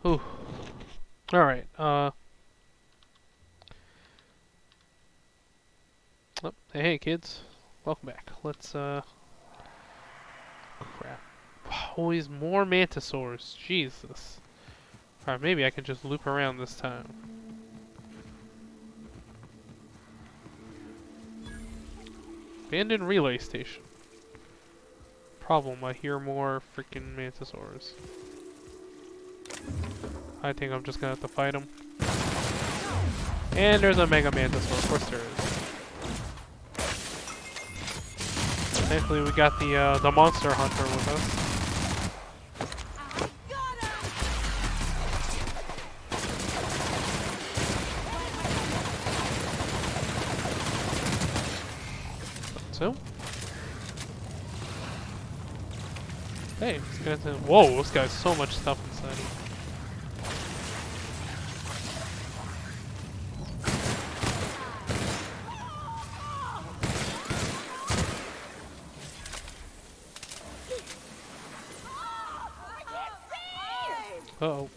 Whew. Alright, oh, hey kids. Welcome back. Let's, crap. Always more mantisaurs. Jesus. Alright, maybe I can just loop around this time. Abandoned relay station. Problem, I hear more freaking mantisaurs. I think I'm just gonna have to fight them. And there's a mega mantisaur, of course there is. Thankfully we got the monster hunter with us. So? Hey, this guy's in. Whoa, this guy's so much stuff inside him. Uh-oh.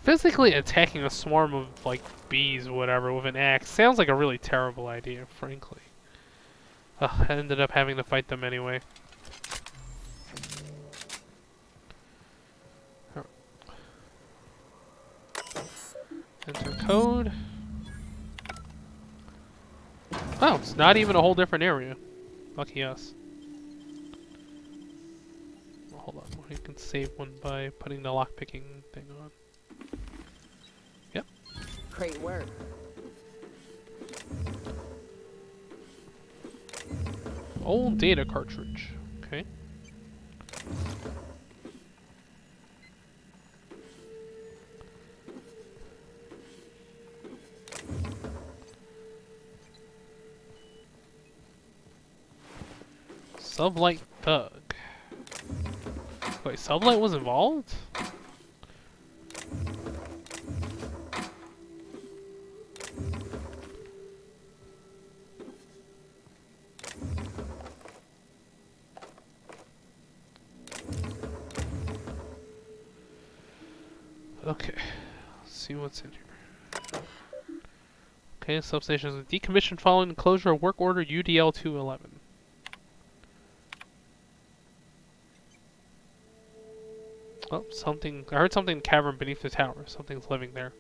Physically attacking a swarm of, like, bees or whatever with an axe sounds like a really terrible idea, frankly. I ended up having to fight them anyway. Enter code. Oh, it's not even a whole different area. Lucky us. Well, hold on, we can save one by putting the lockpicking thing on. Yep. Great work. Old data cartridge. Okay. Sublight Thug. Wait, Sublight was involved? Okay, let's see what's in here. Okay, substation is decommissioned following the closure of work order UDL 211. Oh, something. I heard something in the cavern beneath the tower. Something's living there.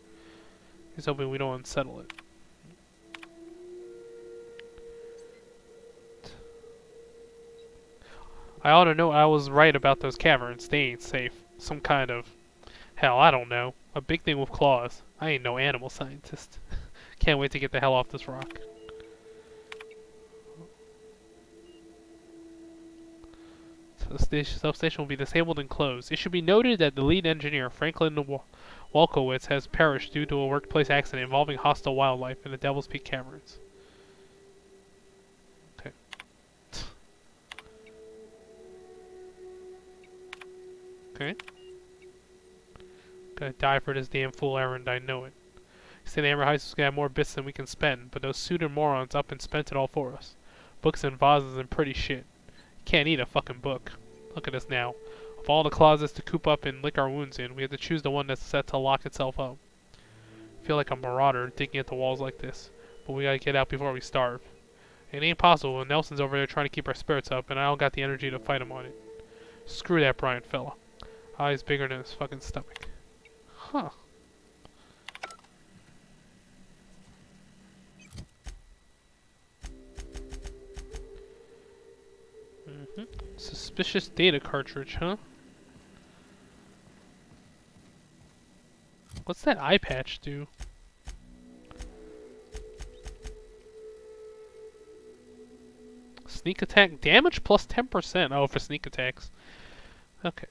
He's hoping we don't unsettle it. I ought to know I was right about those caverns. They ain't safe. Some kind of... Hell, I don't know. A big thing with claws. I ain't no animal scientist. Can't wait to get the hell off this rock. The substation will be disabled and closed. It should be noted that the lead engineer, Franklin Wolkowitz, has perished due to a workplace accident involving hostile wildlife in the Devil's Peak Caverns. Okay. Okay. Gonna die for this damn fool errand, I know it. You say the Amber Heist is gonna have more bits than we can spend, but those suited morons up and spent it all for us. Books and vases and pretty shit. You can't eat a fucking book. Look at us now. Of all the closets to coop up and lick our wounds in, we have to choose the one that's set to lock itself up. I feel like a marauder digging at the walls like this, but we gotta get out before we starve. It ain't possible when Nelson's over there trying to keep our spirits up, and I don't got the energy to fight him on it. Screw that Bryant fella. Eyes bigger than his fucking stomach. Huh. Suspicious data cartridge, huh? What's that eye patch do? Sneak attack damage plus 10%. Oh, for sneak attacks. Okay.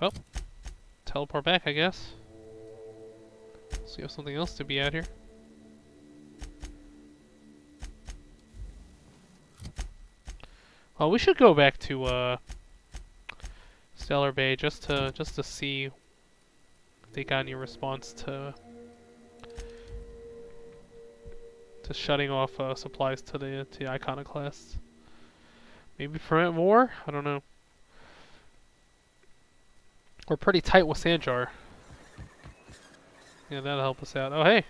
Well, teleport back, I guess. So you have something else to be out here. Well, we should go back to Stellar Bay just to see if they got any response to Just shutting off supplies to the iconoclasts. Maybe prevent war? I don't know. We're pretty tight with Sanjar. Yeah, that'll help us out. Oh, hey!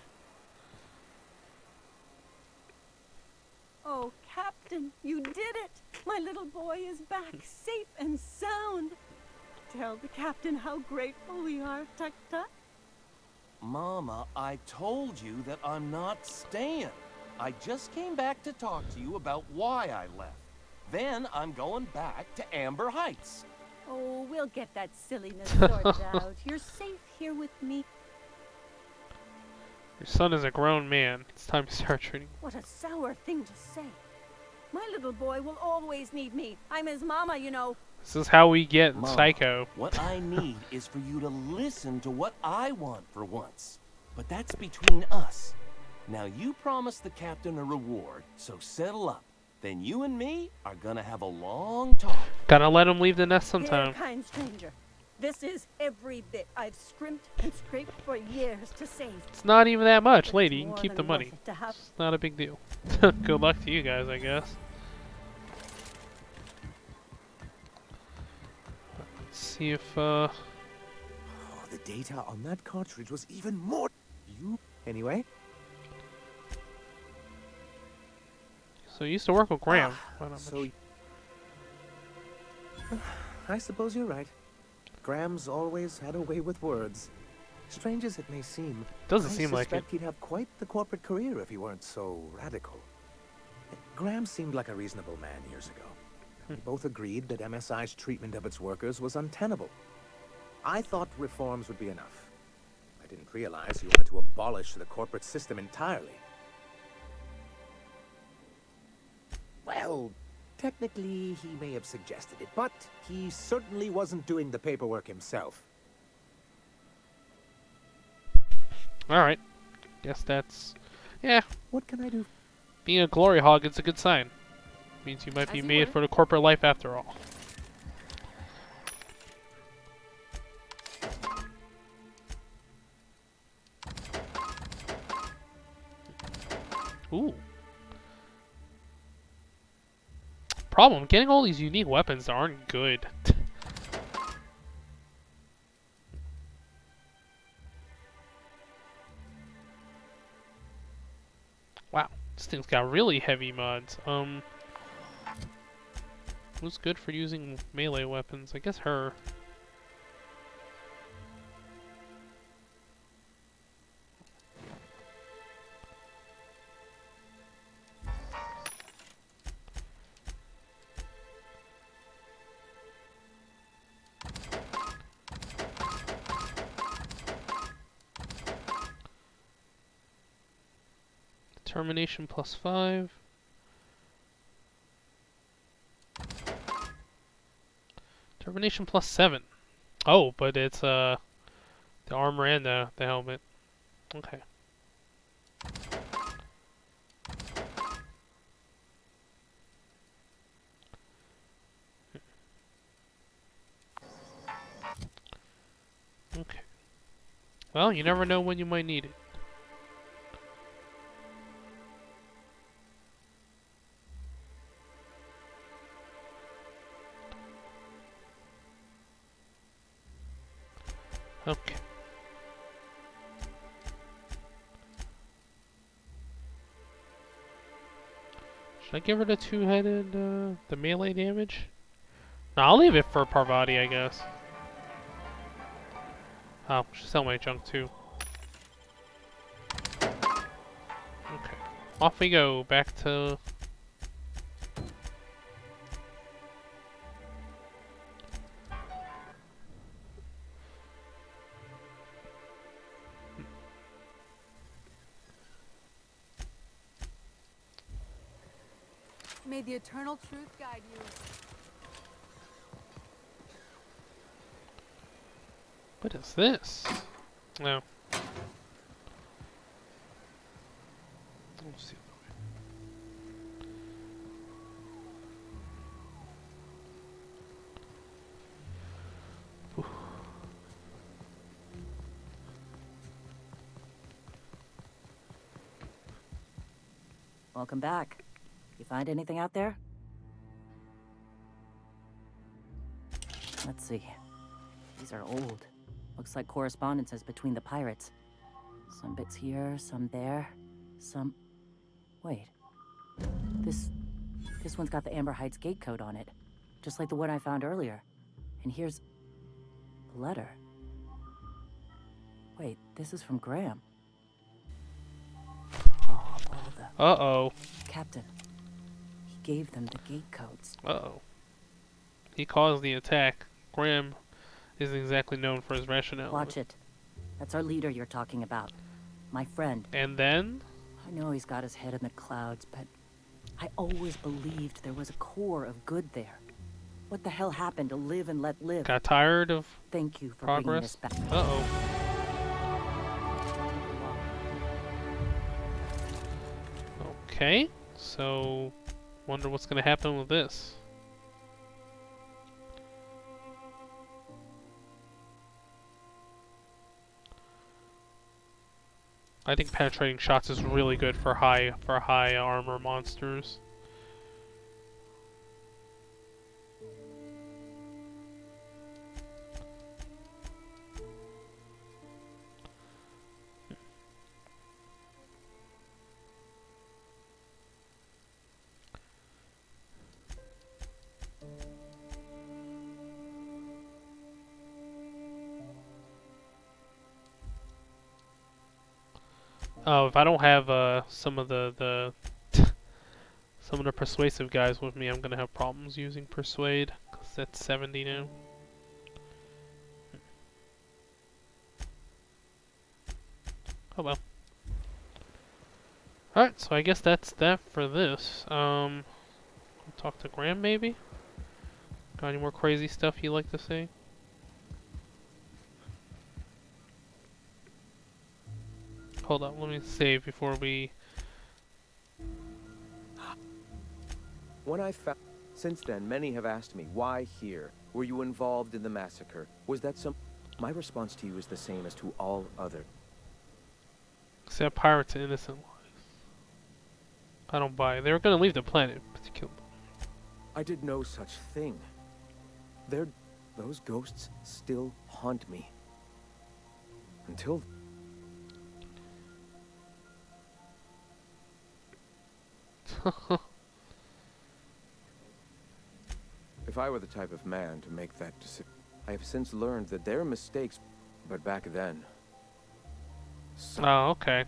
Oh, Captain, you did it! My little boy is back, safe and sound. Tell the captain how grateful we are, Tut-Tut. Mama, I told you that I'm not staying. I just came back to talk to you about why I left. Then I'm going back to Amber Heights. Oh, we'll get that silliness sorted out. You're safe here with me. Your son is a grown man. It's time to start treating. What a sour thing to say. My little boy will always need me. I'm his mama, you know. This is how we get Mama, Psycho. What I need is for you to listen to what I want for once. But that's between us. Now you promised the captain a reward, so settle up. Then you and me are gonna have a long talk. Gotta let him leave the nest sometime. Dear kind stranger, this is every bit I've scrimped and scraped for years to save. It's not even that much, But lady. it's You can more keep the than money. worth it to have. It's not a big deal. Good luck to you guys, I guess. Let's see if Oh, the data on that cartridge was even more. Anyway. So you used to work with Graham. Well, not So. much. I suppose you're right. Graham's always had a way with words. Strange as it may seem, Doesn't seem like it. I suspect he'd have quite the corporate career if he weren't so radical. Graham seemed like a reasonable man years ago. We both agreed that MSI's treatment of its workers was untenable. I thought reforms would be enough. I didn't realize he wanted to abolish the corporate system entirely. Well, technically he may have suggested it, but he certainly wasn't doing the paperwork himself. Alright. Guess that's... Yeah, What can I do? being a glory hog is a good sign. Means you might be As you made were. for the corporate life after all. Ooh. Problem, getting all these unique weapons that aren't good. Wow, this thing's got really heavy mods. Who's good for using melee weapons? I guess her. Determination +5. Determination +7. Oh, but it's the armor and the helmet. Okay. Okay. Well, you never know when you might need it. Okay. Should I give her the two-headed, the melee damage? No, I'll leave it for Parvati, I guess. Oh, she'll sell my junk too. Okay. Off we go, back to... May the eternal truth guide you. What is this? No. Let's see. Ooh. Welcome back. You find anything out there? Let's see. These are old. Looks like correspondences between the pirates. Some bits here, some there, some... Wait. This one's got the Amber Heights gate code on it. Just like the one I found earlier. And here's... a letter. Wait, this is from Graham. Oh, the... Uh-oh. Captain. He gave them the gate codes. Uh-oh. He caused the attack. Graham isn't exactly known for his rationale. Watch it. That's our leader you're talking about. My friend. And then? I know he's got his head in the clouds, but I always believed there was a core of good there. What the hell happened to live and let live? Got tired of Thank you for bringing progress? this back. Uh-oh. Okay, so wonder what's gonna happen with this. I think penetrating shots is really good for high armor monsters. Oh, if I don't have some of the some of the persuasive guys with me, I'm gonna have problems using persuade, 'cause that's 70 now. Oh well. Alright, so I guess that's that for this. I'll talk to Graham maybe? Got any more crazy stuff you'd like to say? Hold up, let me save before we... When I found... Since then, many have asked me, why here? Were you involved in the massacre? Was that some... My response to you is the same as to all other. Set pirates and innocent lives. I don't buy it. They were gonna leave the planet, but they killed them. I did no such thing. Those ghosts still haunt me. Until... If I were the type of man to make that decision, I have since learned that there are mistakes, but back then... Oh, okay.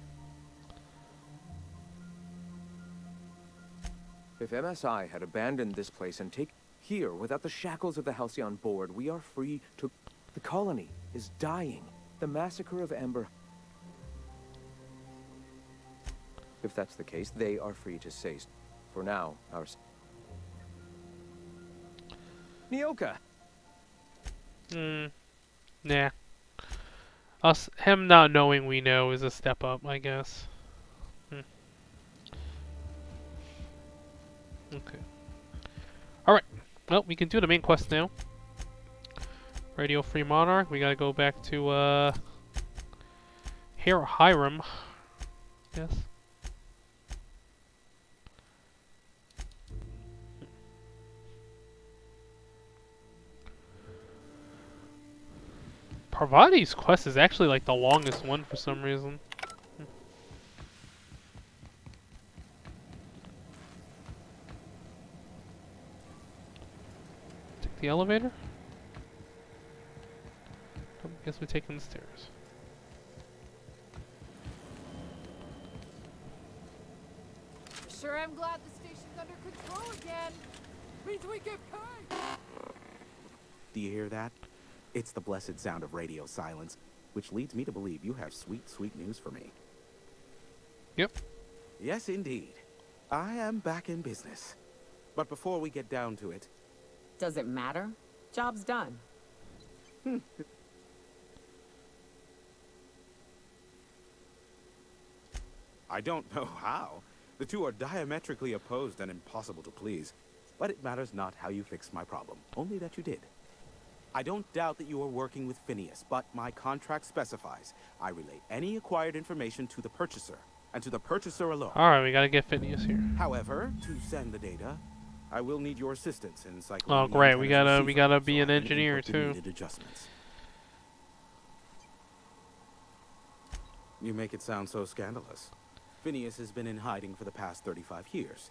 If MSI had abandoned this place and take here without the shackles of the Halcyon board, we are free to... The colony is dying. The massacre of Amber... If that's the case, they are free to say... For now, our... Nyoka! Nah. Him not knowing we know is a step up, I guess. Okay. Alright. Well, we can do the main quest now. Radio Free Monarch. We gotta go back to, Hiram. Yes. Parvati's quest is actually like the longest one for some reason. Take the elevator? I guess we're taking the stairs. Sure am glad the station's under control again. Means we get paid. Do you hear that? It's the blessed sound of radio silence, which leads me to believe you have sweet, sweet news for me. Yep. Yes, indeed. I am back in business. But before we get down to it... Does it matter? Job's done. I don't know how. The two are diametrically opposed and impossible to please. But it matters not how you fixed my problem, only that you did. I don't doubt that you are working with Phineas, but my contract specifies I relay any acquired information to the purchaser. and to the purchaser alone. Alright, we gotta get Phineas here. However, to send the data, I will need your assistance in cycling Oh the great, we antenna's gotta receiver be so an I can engineer input the too. needed adjustments. You make it sound so scandalous. Phineas has been in hiding for the past 35 years.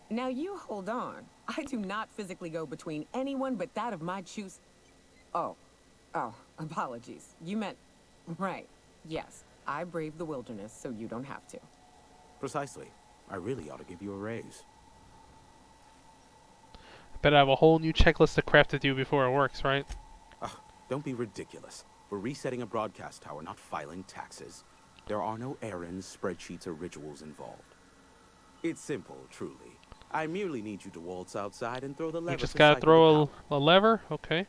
Now you hold on. I do not physically go between anyone but that of my choose. Oh, apologies. You meant, right. Yes, I braved the wilderness, so you don't have to. Precisely. I really ought to give you a raise. Bet I have a whole new checklist of crap to do before it works, right? Ugh, don't be ridiculous. We're resetting a broadcast tower, not filing taxes. There are no errands, spreadsheets, or rituals involved. It's simple, truly. I merely need you to waltz outside and throw the lever. You just to gotta cycle the throw power. a lever? Okay.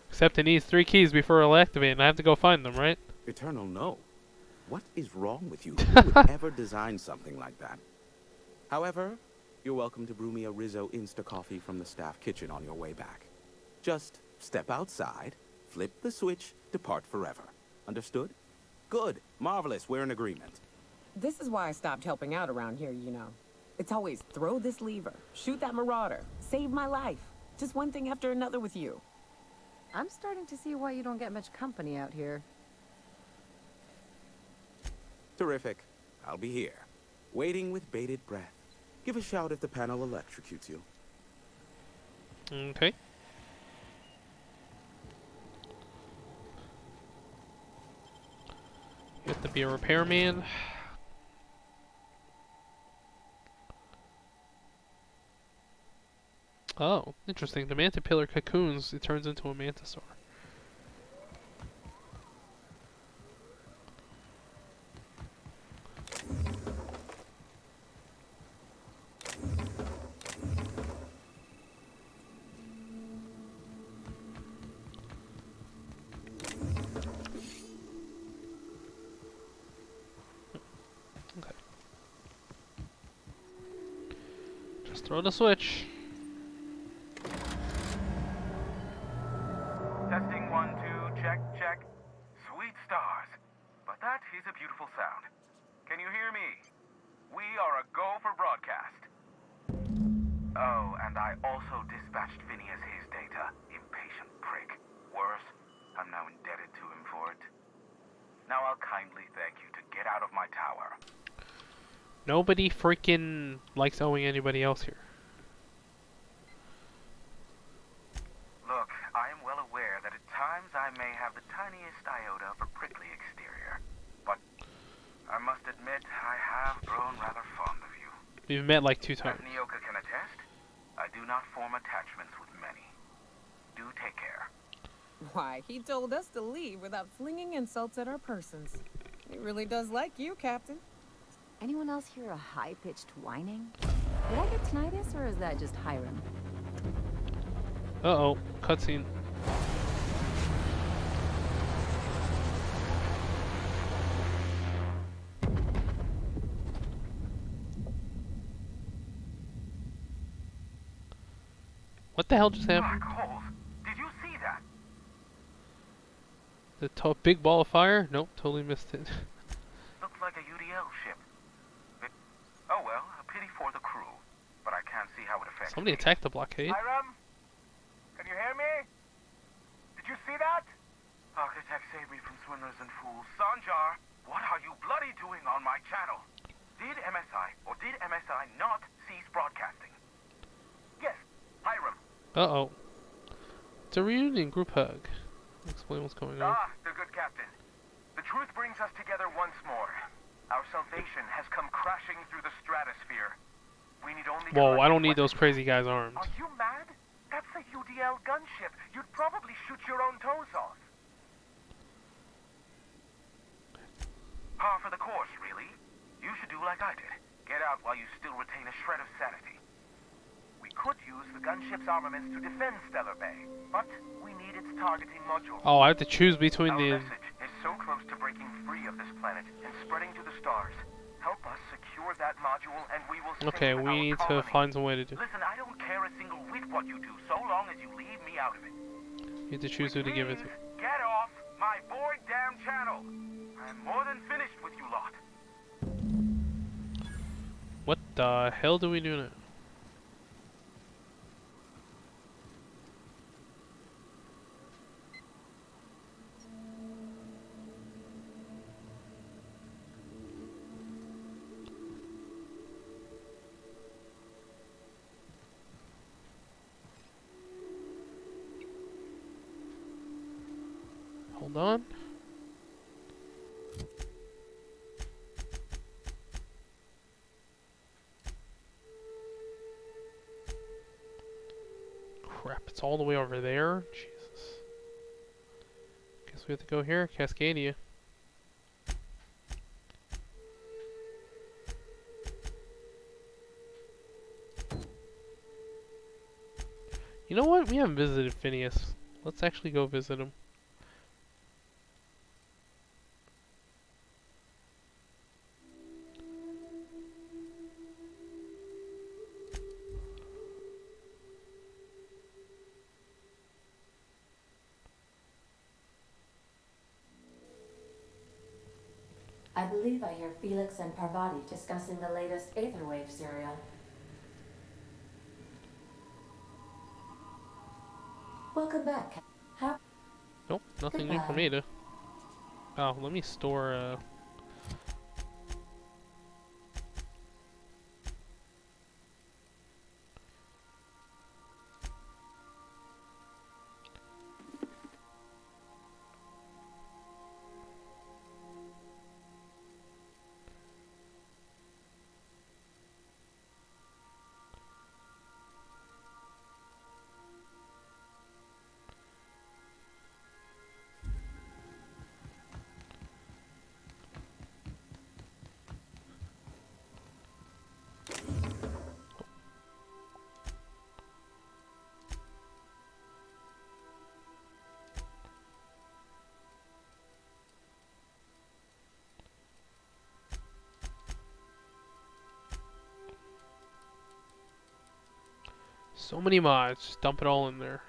Except it needs 3 keys before it'll activate, and I have to go find them, right? Eternal, no. What is wrong with you? Who would ever design something like that? However, you're welcome to brew me a Rizzo Insta coffee from the staff kitchen on your way back. Just step outside, flip the switch, depart forever. Understood? Good. Marvelous. We're in agreement. This is why I stopped helping out around here, you know. It's always throw this lever, shoot that marauder, save my life. Just one thing after another with you. I'm starting to see why you don't get much company out here. Terrific. I'll be here, waiting with bated breath. Give a shout if the panel electrocutes you. Okay. You have to be a repairman. Oh, interesting. The mantipillar cocoons, it turns into a mantisaur. Okay. Just throw the switch. Testing 1, 2, check, check. Sweet stars. But that is a beautiful sound. Can you hear me? We are a go for broadcast. Oh, and I also dispatched Phineas his data. Impatient prick. Worse, I'm now indebted to him for it. Now I'll kindly thank you to get out of my tower. Nobody freaking likes owing anybody else here. Look, I am well aware that at times I may have the tiniest iota of a prickly exterior. But I must admit I have grown rather fond of you. We've met like 2 As times. Nyoka can attest, I do not form attachments with many. Do take care. Why, he told us to leave without flinging insults at our persons. He really does like you, Captain. Anyone else hear a high-pitched whining? Did I get tinnitus, or is that just Hiram? Uh-oh, cutscene. What the hell just happened? Black holes. Did you see that? The big ball of fire? Nope, totally missed it. Looks like a UDL ship. Oh well, a pity for the crew. But I can't see how it affects Somebody me. attacked the blockade. Hiram? Can you hear me? Did you see that? Architect saved me from swindlers and fools. Sanjar, what are you bloody doing on my channel? Did MSI or did MSI not cease broadcasting? Yes, Hiram. Uh-oh. It's a reunion group hug. Explain what's going on. Ah, the good captain. The truth brings us together once more. Our salvation has come crashing through the stratosphere. We need only. Whoa, I don't need those crazy guys armed. Are you mad? That's a UDL gunship. You'd probably shoot your own toes off. Par for the course, really. You should do like I did. Get out while you still retain a shred of sanity. We could use the gunship's armaments to defend Stellar Bay, but we need its targeting module. Oh, I have to choose between Our the... message is so close to breaking free of this planet and spreading to the stars. Help us secure that module and we will Okay, save we our need to colony. find some way to do. Listen, I don't care a single whit what you do, so long as you leave me out of it. You have to choose who to give it to. Get off my boy damn channel. I am more than finished with you lot. What the hell do we do now? Hold on. Crap, it's all the way over there? Jesus. Guess we have to go here, Cascadia. You know what? We haven't visited Phineas. Let's actually go visit him. I believe I hear Felix and Parvati discussing the latest Aetherwave serial. Welcome back. How? Nope, nothing new for me to. Oh, let me store, so many mods. Just dump it all in there.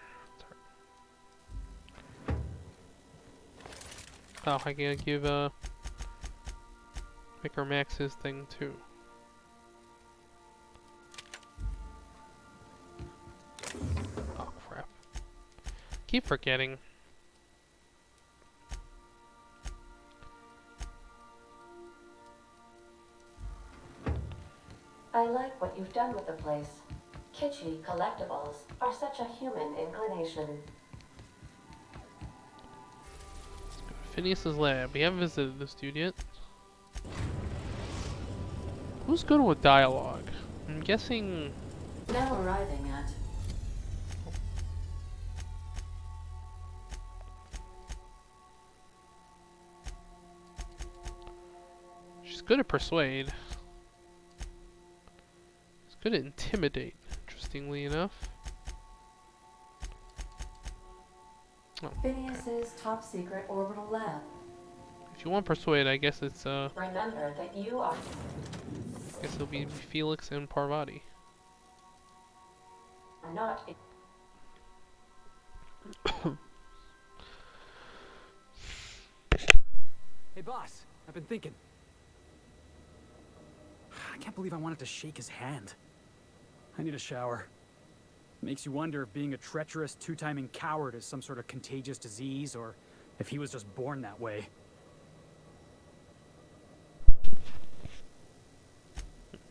Oh, I can give, Vicar Max his thing too. Oh, crap. Keep forgetting. I like what you've done with the place. Kitschy collectibles are such a human inclination. Phineas's lab. We haven't visited this dude yet. Who's good with dialogue? I'm guessing. Now arriving at. She's good at persuade. She's good at intimidate, interestingly enough. Oh, Phineas's okay. top secret orbital lab. If you want persuade, I guess it's Remember that you are. I guess it'll be Felix and Parvati. Not. Hey boss, I've been thinking. I can't believe I wanted to shake his hand. I need a shower. Makes you wonder if being a treacherous, two-timing coward is some sort of contagious disease, or if he was just born that way.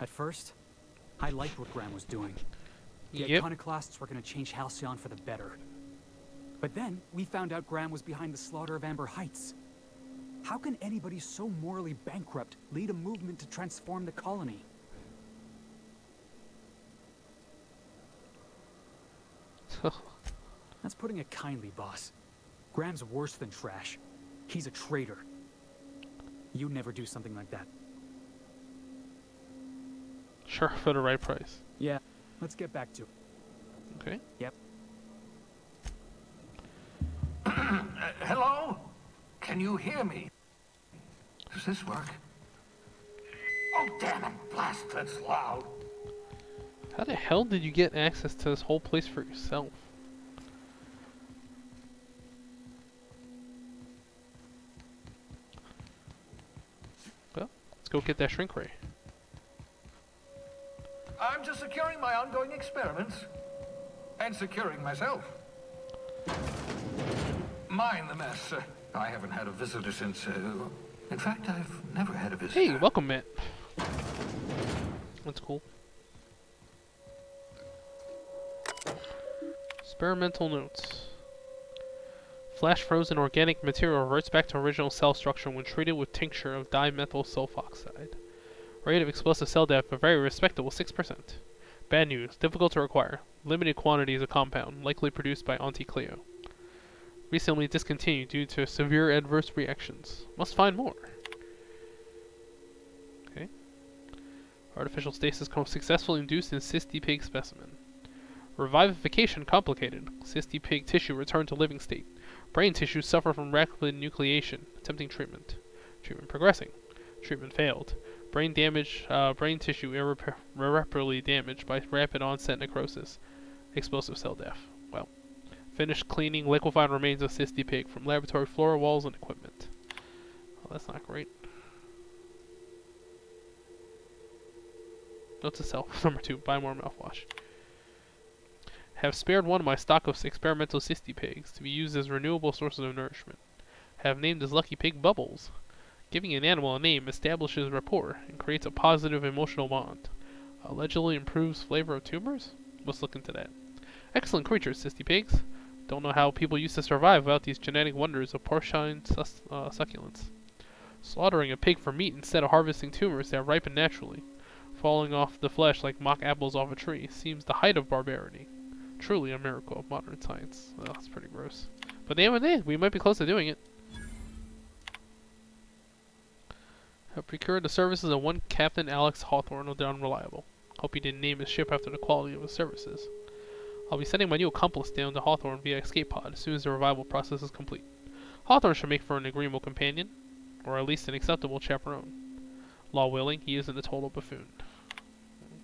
At first, I liked what Graham was doing. The iconoclasts were going to change Halcyon for the better. But then, we found out Graham was behind the slaughter of Amber Heights. How can anybody so morally bankrupt lead a movement to transform the colony? That's putting it kindly, boss. Graham's worse than trash. He's a traitor. You'd never do something like that. Sure, for the right price. Yeah, let's get back to it. Okay. Yep. Hello? Can you hear me? Does this work? Oh, damn it! Blast, that's loud. How the hell did you get access to this whole place for yourself? Well, let's go get that shrink ray. I'm just securing my ongoing experiments. And securing myself. Mind the mess. I haven't had a visitor since, in fact, I've never had a visitor. Hey, welcome, Matt. That's cool. Experimental notes. Flash frozen organic material reverts back to original cell structure when treated with tincture of dimethyl sulfoxide. Rate of explosive cell death, a very respectable 6%. Bad news, difficult to acquire. Limited quantities of compound, likely produced by Auntie Cleo. Recently discontinued due to severe adverse reactions. Must find more. Okay. Artificial stasis successfully induced in cysty pig specimen. Revivification complicated. Cysty pig tissue returned to living state. Brain tissue suffer from rapid nucleation. Attempting treatment. Treatment progressing. Treatment failed. Brain damage. Brain tissue irreparably damaged by rapid onset necrosis. Explosive cell death. Well. Finished cleaning liquefied remains of cysty pig from laboratory floor, walls, and equipment. Oh, that's not great. Note to self. Number 2. Buy more mouthwash. Have spared one of my stock of experimental cysty pigs to be used as renewable sources of nourishment. Have named his lucky pig Bubbles. Giving an animal a name establishes rapport and creates a positive emotional bond. Allegedly improves flavor of tumors? Let's look into that. Excellent creatures, cysty pigs. Don't know how people used to survive without these genetic wonders of porcine succulents. Slaughtering a pig for meat instead of harvesting tumors that ripen naturally, falling off the flesh like mock apples off a tree, seems the height of barbarity. Truly a miracle of modern science. Well, that's pretty gross. But at the end of the day, we might be close to doing it. Have procured the services of one Captain Alex Hawthorne of the Unreliable. Hope he didn't name his ship after the quality of his services. I'll be sending my new accomplice down to Hawthorne via escape pod as soon as the revival process is complete. Hawthorne should make for an agreeable companion, or at least an acceptable chaperone. Law willing, he isn't a total buffoon.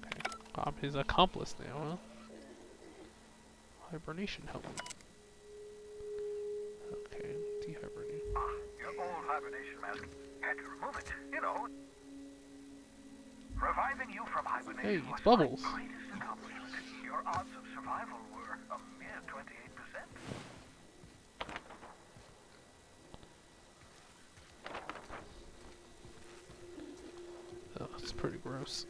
Okay. I'm his accomplice now, huh? Hibernation helmet. Okay, dehibernate. Your old hibernation mask. Had to remove it, you know. Reviving you from hibernation. Hey, it's Bubbles. My greatest accomplishment. Your odds of survival were a mere 28%. Oh, that's pretty gross.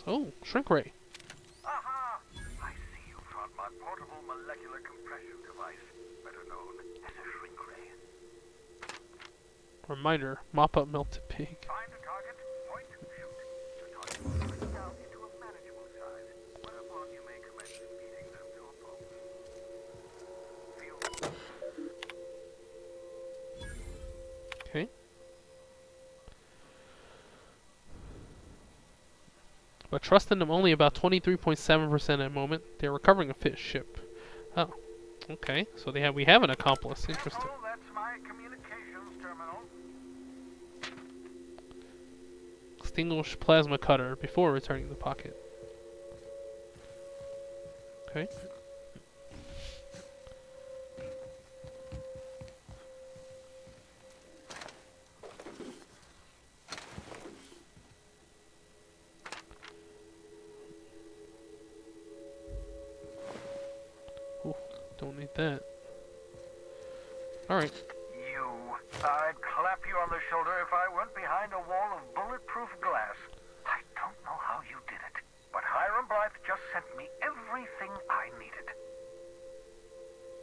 Oh, shrink ray. Aha! I see you found my portable molecular compression device, better known as a shrink ray. Reminder, mop up melted pig. Find a target, point, shoot. The target will shrink down into a manageable size, whereupon you may commence feeding them to a pulp. Okay. But trusting them only about 23.7% at the moment. They're recovering a fish ship. Oh. Okay. So we have an accomplice. Interesting. Oh, that's my communications terminal. Extinguish plasma cutter before returning the pocket. Okay. Ooh, don't need that. Alright. I'd clap you on the shoulder if I went behind a wall of bulletproof glass. I don't know how you did it, but Hiram Blythe just sent me everything I needed.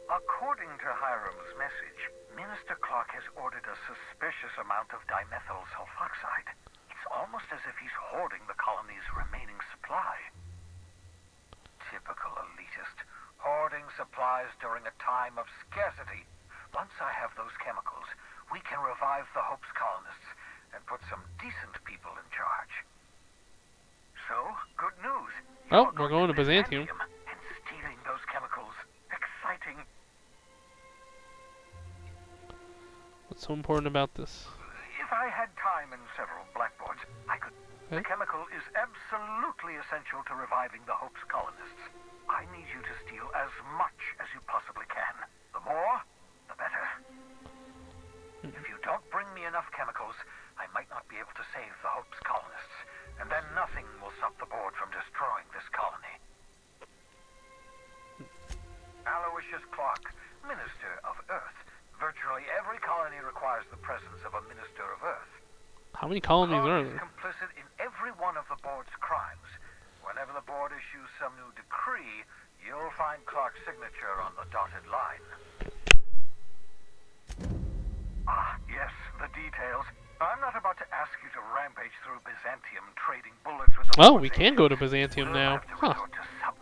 According to Hiram's message, Minister Clark has ordered a suspicious amount of dimethyl sulfoxide. It's almost as if he's hoarding the colony's remaining supply. Typical elitist, hoarding supplies during a time of scarcity. Once I have those chemicals, we can revive the Hope's colonists and put some decent people in charge. So, good news. Oh, we're going to Byzantium. And stealing those chemicals. Exciting. What's so important about this? If I had time and several blackboards, I could... Okay. The chemical is absolutely essential to reviving the Hope's colonists. I need you to steal as much as you possibly can. The more, the better. If you don't bring me enough chemicals, I might not not be able to save the Hope's colonists, and then nothing will stop the board from destroying this colony. Aloysius Clark, Minister of Earth. Virtually every colony requires the presence of a Minister of Earth. How many colonies are Clark is there? complicit in every one of the board's crimes. Whenever the board issues some new decree, you'll find Clark's signature on the dotted line. Ah, yes, the details. I'm not about to ask you to rampage through Byzantium trading bullets with the Oh, board's we can go to Byzantium now. Huh.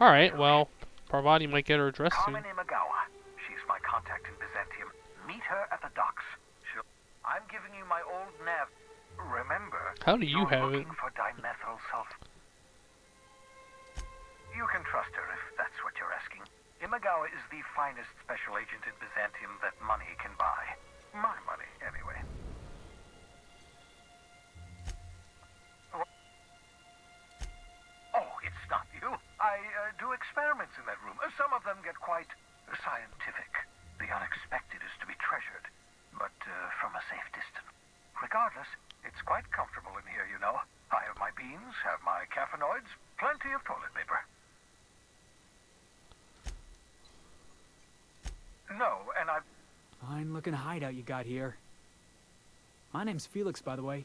Alright, well, Parvati might get her address soon. Carmen Imagawa. She's my contact in Byzantium. Meet her at the docks. I'm giving you my old nav. Remember, How do you have it? looking for dimethyl sulfur. You can trust her if that's what you're asking. Imagawa is the finest special agent in Byzantium that money can buy. My money, anyway. Oh, it's not you. I do experiments in that room. Some of them get quite scientific. The unexpected is to be treasured, but from a safe distance. Regardless, it's quite comfortable in here, you know. I have my beans, have my caffeinoids, plenty of toilet paper. No, and I... Fine looking hideout you got here. My name's Felix, by the way.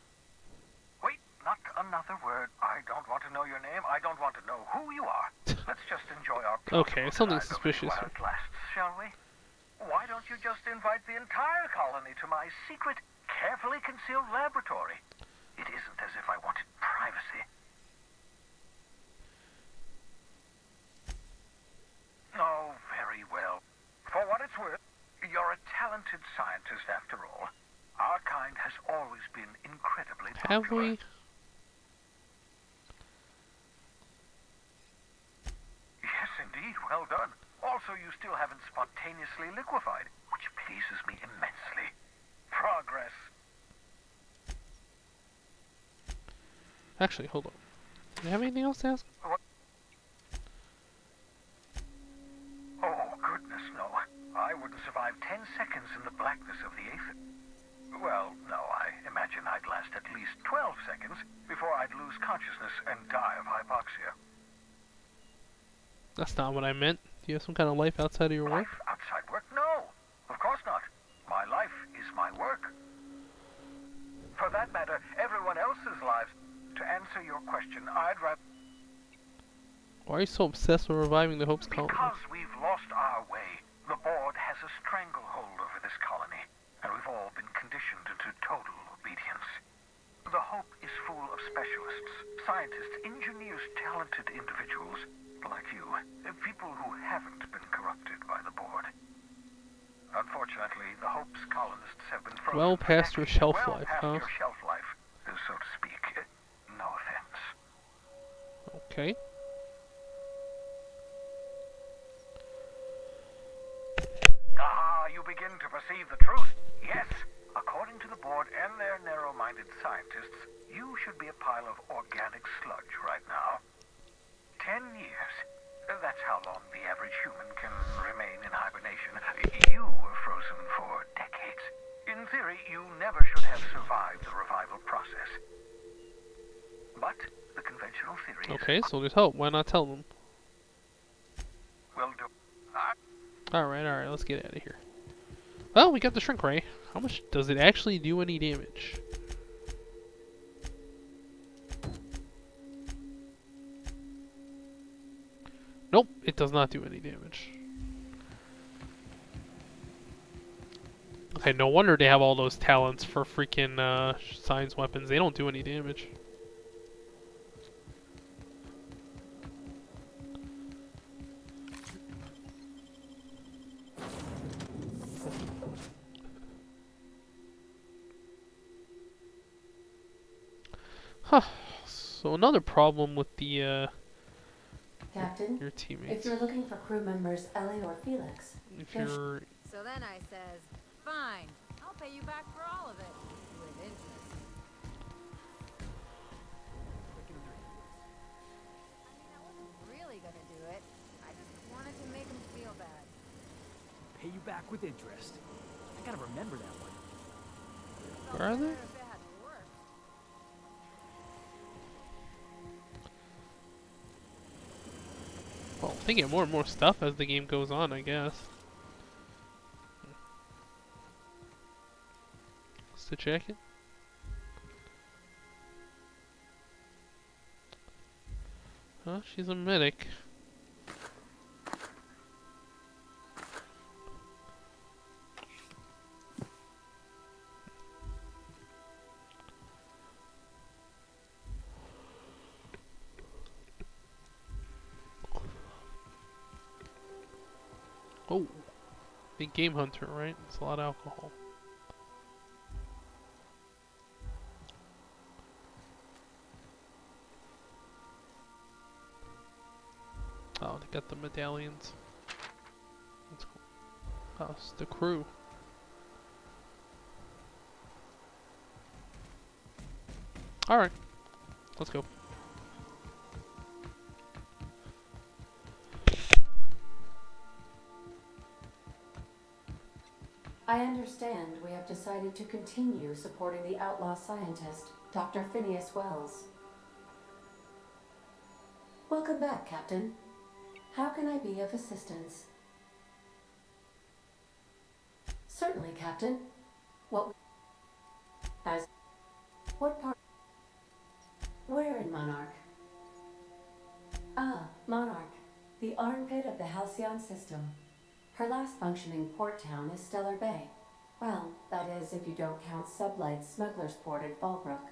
Wait, not another word. I don't want to know your name. I don't want to know who you are. Let's just enjoy our... Okay, something suspicious here. Lasts, shall we? Why don't you just invite the entire colony to my secret, carefully concealed laboratory? It isn't as if I wanted privacy. Oh, very well. For what it's worth, you're a talented scientist after all. Our kind has always been incredibly popular. Have we? Yes, indeed. Well done. Also, you still haven't spontaneously liquefied, which pleases me immensely. Progress. Actually, hold on. Do you have anything else to ask? Oh, goodness, no. I wouldn't survive 10 seconds in the blackness of the Aether. Well, no, I imagine I'd last at least 12 seconds before I'd lose consciousness and die of hypoxia. That's not what I meant. Do you have some kind of life outside of your work? Life outside work? No, of course not. My life is my work. For that matter, everyone else's lives. To answer your question, I'd rather... Why are you so obsessed with reviving the Hope's colony? Because we've lost our way. The board has a stranglehold over this colony, and we've all been conditioned into total obedience. The Hope is full of specialists, scientists, engineers, talented individuals like you, people who haven't been corrupted by the board. Unfortunately, the Hope's colonists have been frozen. Well past your shelf well life, past huh? your shelf life, so to speak. No offense. Okay. Ah, you begin to perceive the truth. Yes, according to the board and their narrow-minded scientists, you should be a pile of organic sludge right now. 10 years. That's how long the average human can remain in hibernation. You were frozen for decades. In theory, you never should have survived the revival process. But the conventional theory is... Okay, so there's hope. Why not tell them? Will do. Alright, let's get out of here. Well, we got the shrink ray. How much does it actually do any damage? Nope, it does not do any damage. Okay, no wonder they have all those talents for freaking science weapons. They don't do any damage. Huh. So another problem with the Captain, your teammates. if you're looking for crew members Ellie or Felix, If you're So then I says, fine, I'll pay you back for all of it. With interest. I mean, I wasn't really gonna do it. I just wanted to make him feel bad. Pay you back with interest. I gotta remember that one. Where are they? If it had worked. They get more and more stuff as the game goes on, I guess. Just to check it. Huh? She's a medic. Oh, big game hunter, right? It's a lot of alcohol. Oh, they got the medallions. That's cool. Oh, it's the crew. Alright, let's go. I understand we have decided to continue supporting the outlaw scientist, Dr. Phineas Wells. Welcome back, Captain. How can I be of assistance? Certainly, Captain. What part? Where in Monarch? Ah, Monarch. The armpit of the Halcyon system. Her last functioning port town is Stellar Bay. Well, that is if you don't count Sublight's Smuggler's Port at Fallbrook.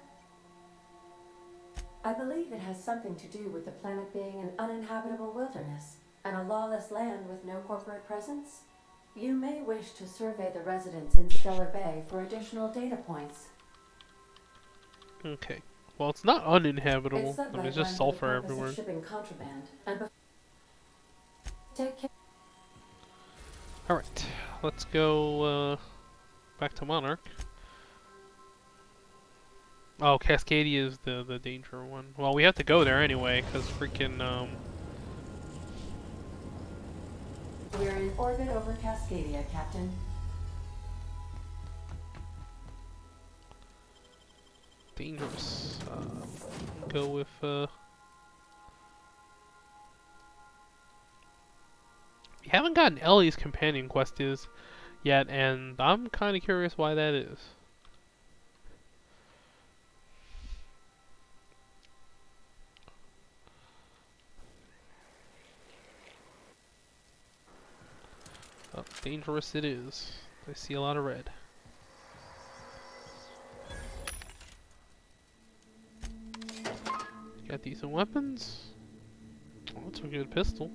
I believe it has something to do with the planet being an uninhabitable wilderness and a lawless land with no corporate presence. You may wish to survey the residents in Stellar Bay for additional data points. Okay. Well, it's not uninhabitable. I mean, it's just sulfur everywhere. Shipping contraband and take care. Alright, let's go back to Monarch. Oh, Cascadia is the danger one. Well, we have to go there anyway, because freaking, We're in orbit over Cascadia, Captain. dangerous. Go with, we haven't gotten Ellie's companion quest yet, and I'm kind of curious why that is. Oh, dangerous it is. I see a lot of red. Got decent weapons. Oh, that's a good pistol.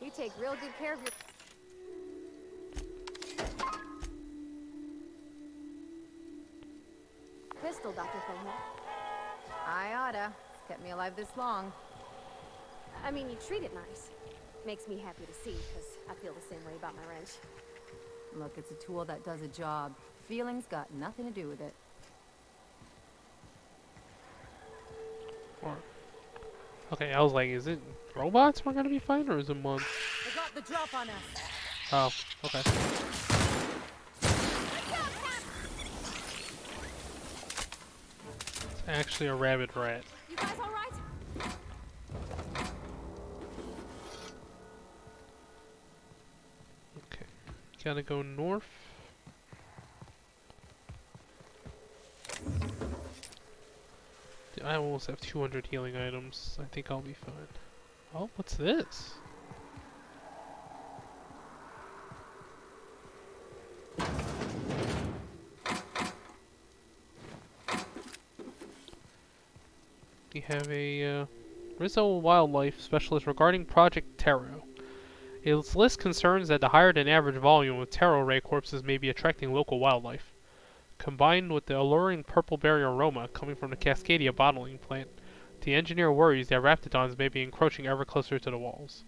You take real good care of your... pistol, Dr. Fillmore. I oughta. It's kept me alive this long. I mean, you treat it nice. Makes me happy to see, because I feel the same way about my wrench. Look, it's a tool that does a job. Feelings got nothing to do with it. Okay, I was like, is it robots we're gonna be fighting, or is it monsters? They got the drop on us. Oh, okay. It's actually a rabid rat. You guys all right? Okay, gotta go north. I almost have 200 healing items. I think I'll be fine. Oh, what's this? We have a Rizzo wildlife specialist regarding Project Taro. Its list concerns that the higher than average volume of taro ray corpses may be attracting local wildlife. Combined with the alluring purple berry aroma coming from the Cascadia bottling plant, the engineer worries that raptidons may be encroaching ever closer to the walls.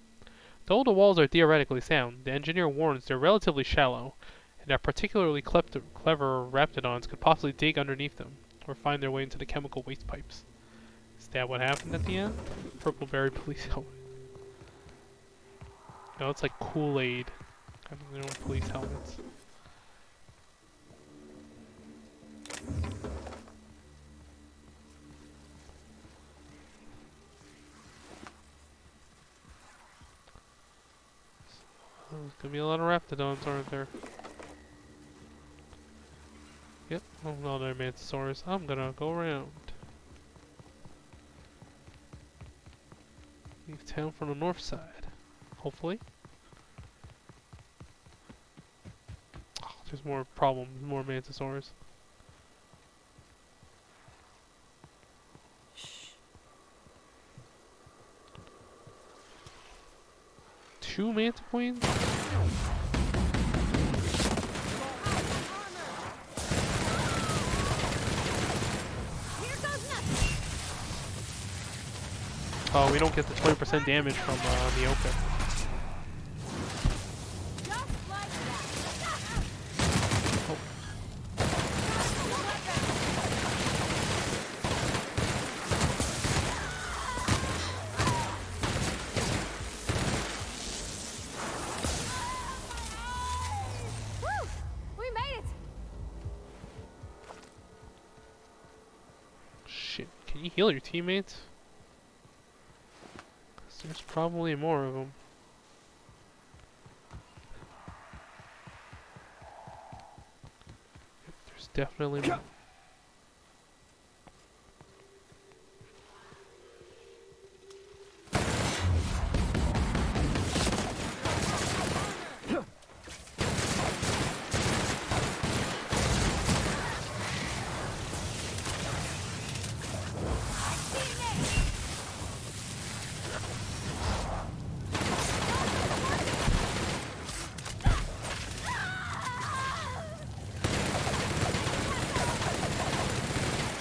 Though the walls are theoretically sound, the engineer warns they're relatively shallow, and that particularly clever raptidons could possibly dig underneath them, or find their way into the chemical waste pipes. Is that what happened at the end? Purple berry police helmet. No, it's like Kool-Aid. I mean, their own police helmets. gonna be a lot of raptidons, aren't there? Yep, oh, another Mantisaurus. I'm gonna go around. Leave town from the north side. Hopefully. Oh, there's more problems, more Mantisaurus. Two Mantiqueens? Oh, we don't get the 20% damage from the open. Oh. Woo! We made it! Shit, can you heal your teammates? There's probably more of them. There's definitely more.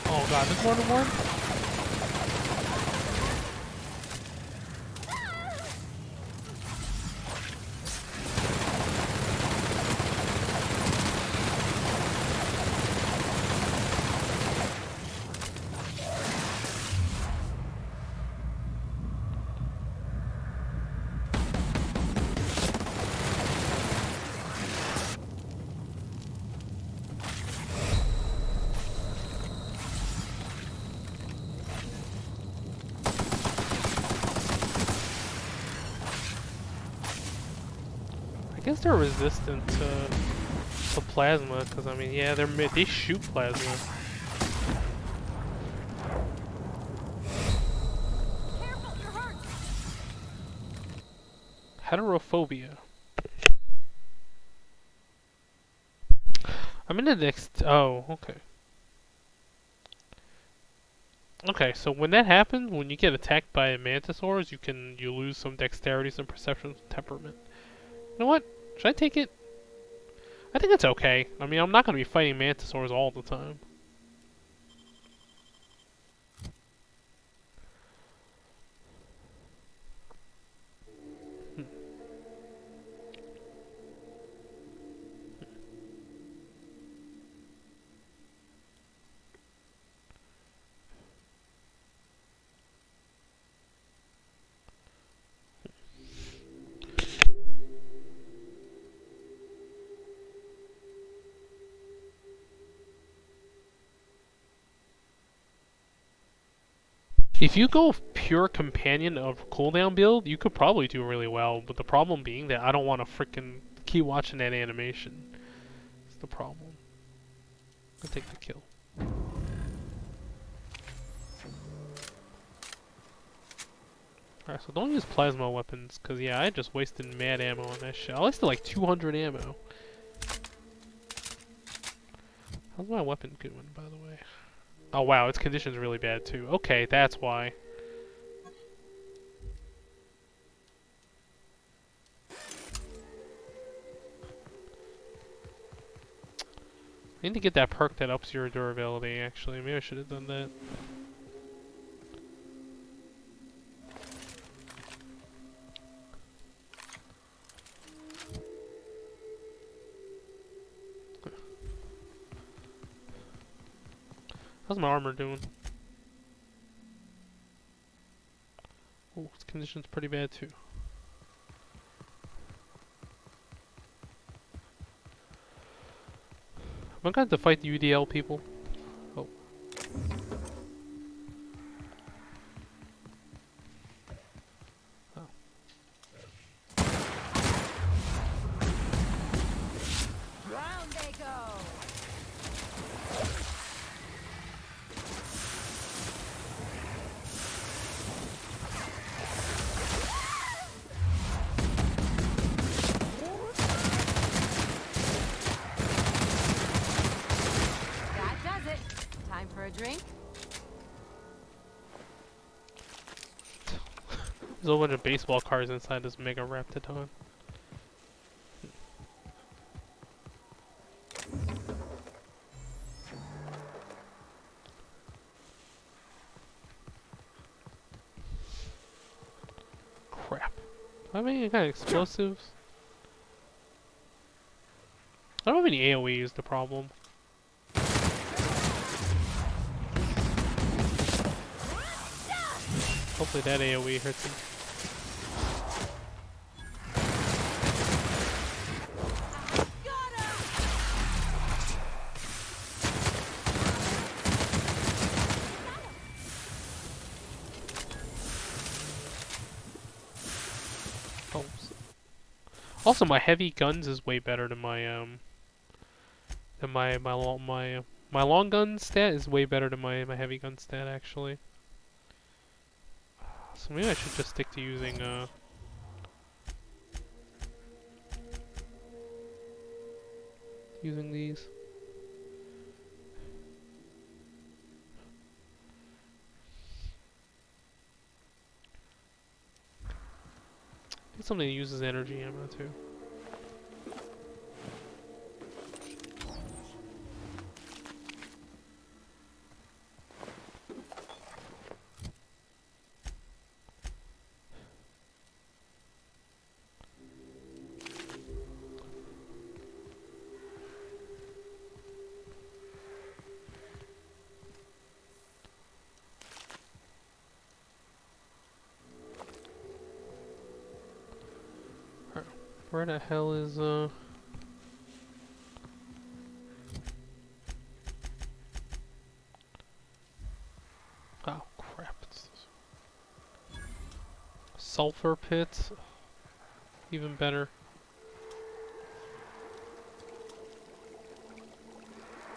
Oh god, there's more than one? I guess they're resistant to plasma, because I mean, yeah, they shoot plasma. Careful, you're hurt. Heterophobia. I'm in the next. Oh, okay. Okay, so when that happens, when you get attacked by mantisaurs, you lose some dexterity, some perception, some temperament. You know what? Should I take it? I think it's okay. I mean, I'm not going to be fighting mantisaurs all the time. If you go pure companion of cooldown build, you could probably do really well, but the problem being that I don't want to freaking keep watching that animation. That's the problem. I'll take the kill. Alright, so don't use plasma weapons, because yeah, I just wasted mad ammo on that shit. I wasted like 200 ammo. How's my weapon doing, by the way? Oh wow, its condition's really bad too. Okay, that's why. I need to get that perk that ups your durability, actually. Maybe I should have done that. How's my armor doing? Oh, its condition's pretty bad too. Am I going to fight the UDL people? Oh. Oh. drink? There's a whole bunch of baseball cards inside this mega Raptidon. Crap. Do I have any kind of explosives? I don't have any AoE is the problem. Hopefully that AoE hurts him. Oh. Also, my heavy guns is way better than my my long gun stat is way better than my heavy gun stat actually. So maybe I should just stick to using using these. I think something that uses energy ammo too. Where the hell is Oh crap, it's this. Sulfur pits. Even better.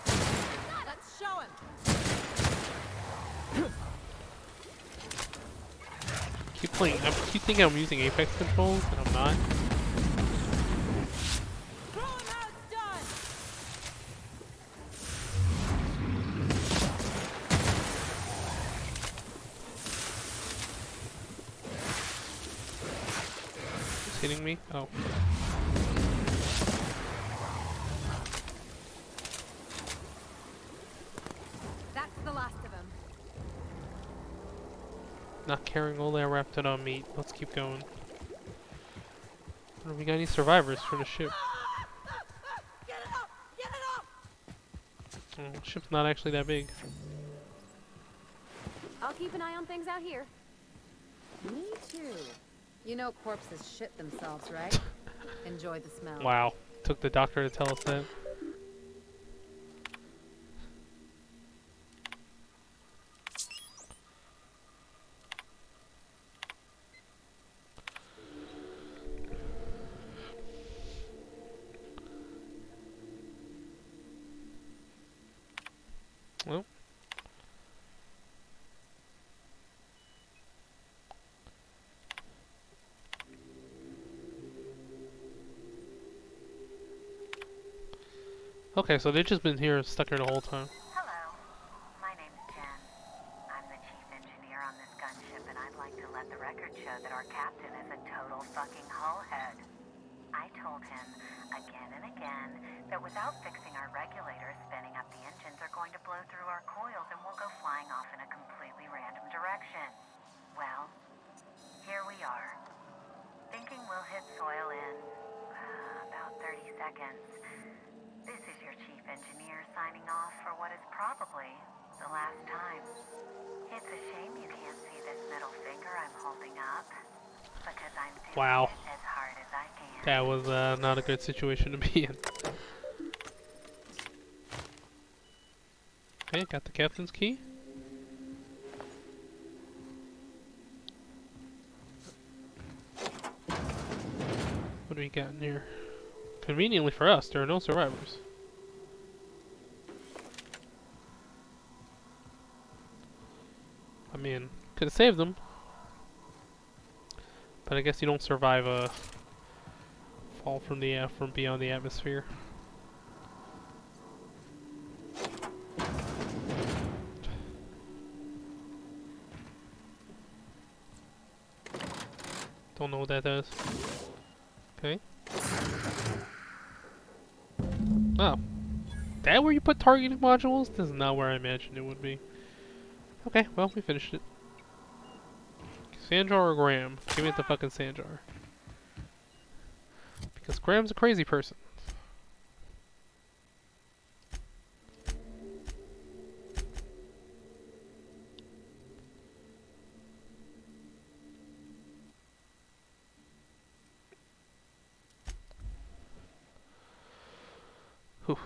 Let's show him. I keep thinking I'm using Apex controls and I'm not. Hitting me? Oh. That's the last of them. Not carrying all that Raptidon meat. Let's keep going. We got any survivors for the ship? Get it up! Get it up! Oh, the ship's not actually that big. I'll keep an eye on things out here. Me too. You know corpses shit themselves, right? Enjoy the smell. Wow. Took the doctor to tell us that. Well. Okay, so they've just been here, stuck here the whole time. Hello, my name's Jen. I'm the chief engineer on this gunship, and I'd like to let the record show that our captain is a total fucking hullhead. I told him again and again that without fixing our regulators, spinning up the engines are going to blow through our coils and we'll go flying off in a completely random direction. Well, here we are. Thinking we'll hit soil in about 30 seconds. This is your chief engineer signing off for what is probably the last time. It's a shame you can't see this middle finger I'm holding up, because I'm doing Wow. it as hard as I can. That was not a good situation to be in. Okay, got the captain's key. What do we got in here? Conveniently for us, there are no survivors. I mean, could have saved them. But I guess you don't survive a fall from beyond the atmosphere. Don't know what that does. Okay. Oh. That where you put targeting modules? This is not where I imagined it would be. Okay, well, we finished it. Sandjar or Graham? Give me the fucking Sandjar. Because Graham's a crazy person. Whew.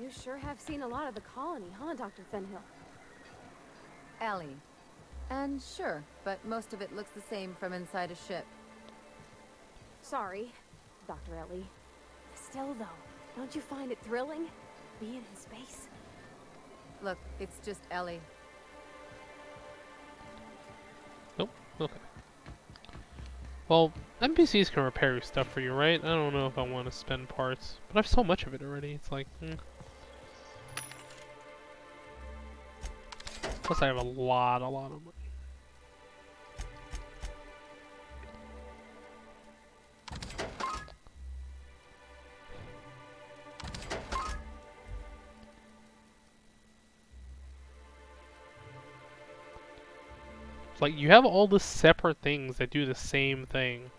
You sure have seen a lot of the colony, huh, Dr. Fenhill? Ellie. And sure, but most of it looks the same from inside a ship. Sorry, Dr. Ellie. Still, though, don't you find it thrilling? Being in space? Look, it's just Ellie. Nope. Okay. Well, NPCs can repair your stuff for you, right? I don't know if I want to spend parts, but I have so much of it already. It's like, Plus, I have a lot of money. It's like you have all the separate things that do the same thing,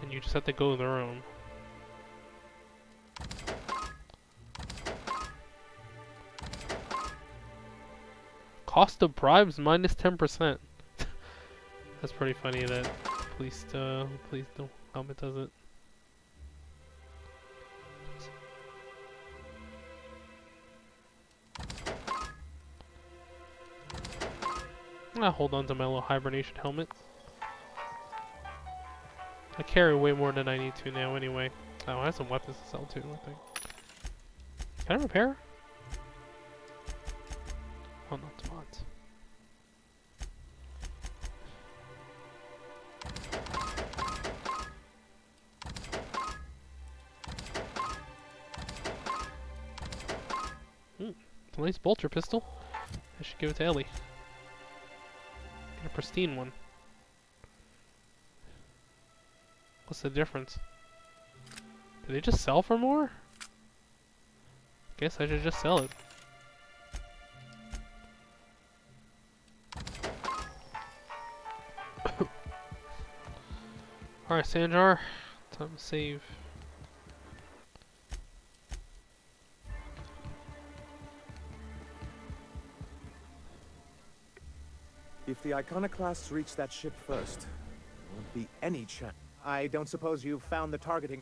and you just have to go their own. Cost of bribes minus 10%. That's pretty funny that police don't helmet does it. I'll hold on to my little hibernation helmet. I carry way more than I need to now anyway. Oh, I have some weapons to sell too, I think. Can I repair? Oh, not spots. It's a nice bolter pistol. I should give it to Ellie. Get a pristine one. What's the difference? Do they just sell for more? Guess I should just sell it. Alright, Sandjar. Time to save. If the iconoclasts reach that ship first, there won't be any chance. I don't suppose you've found the targeting.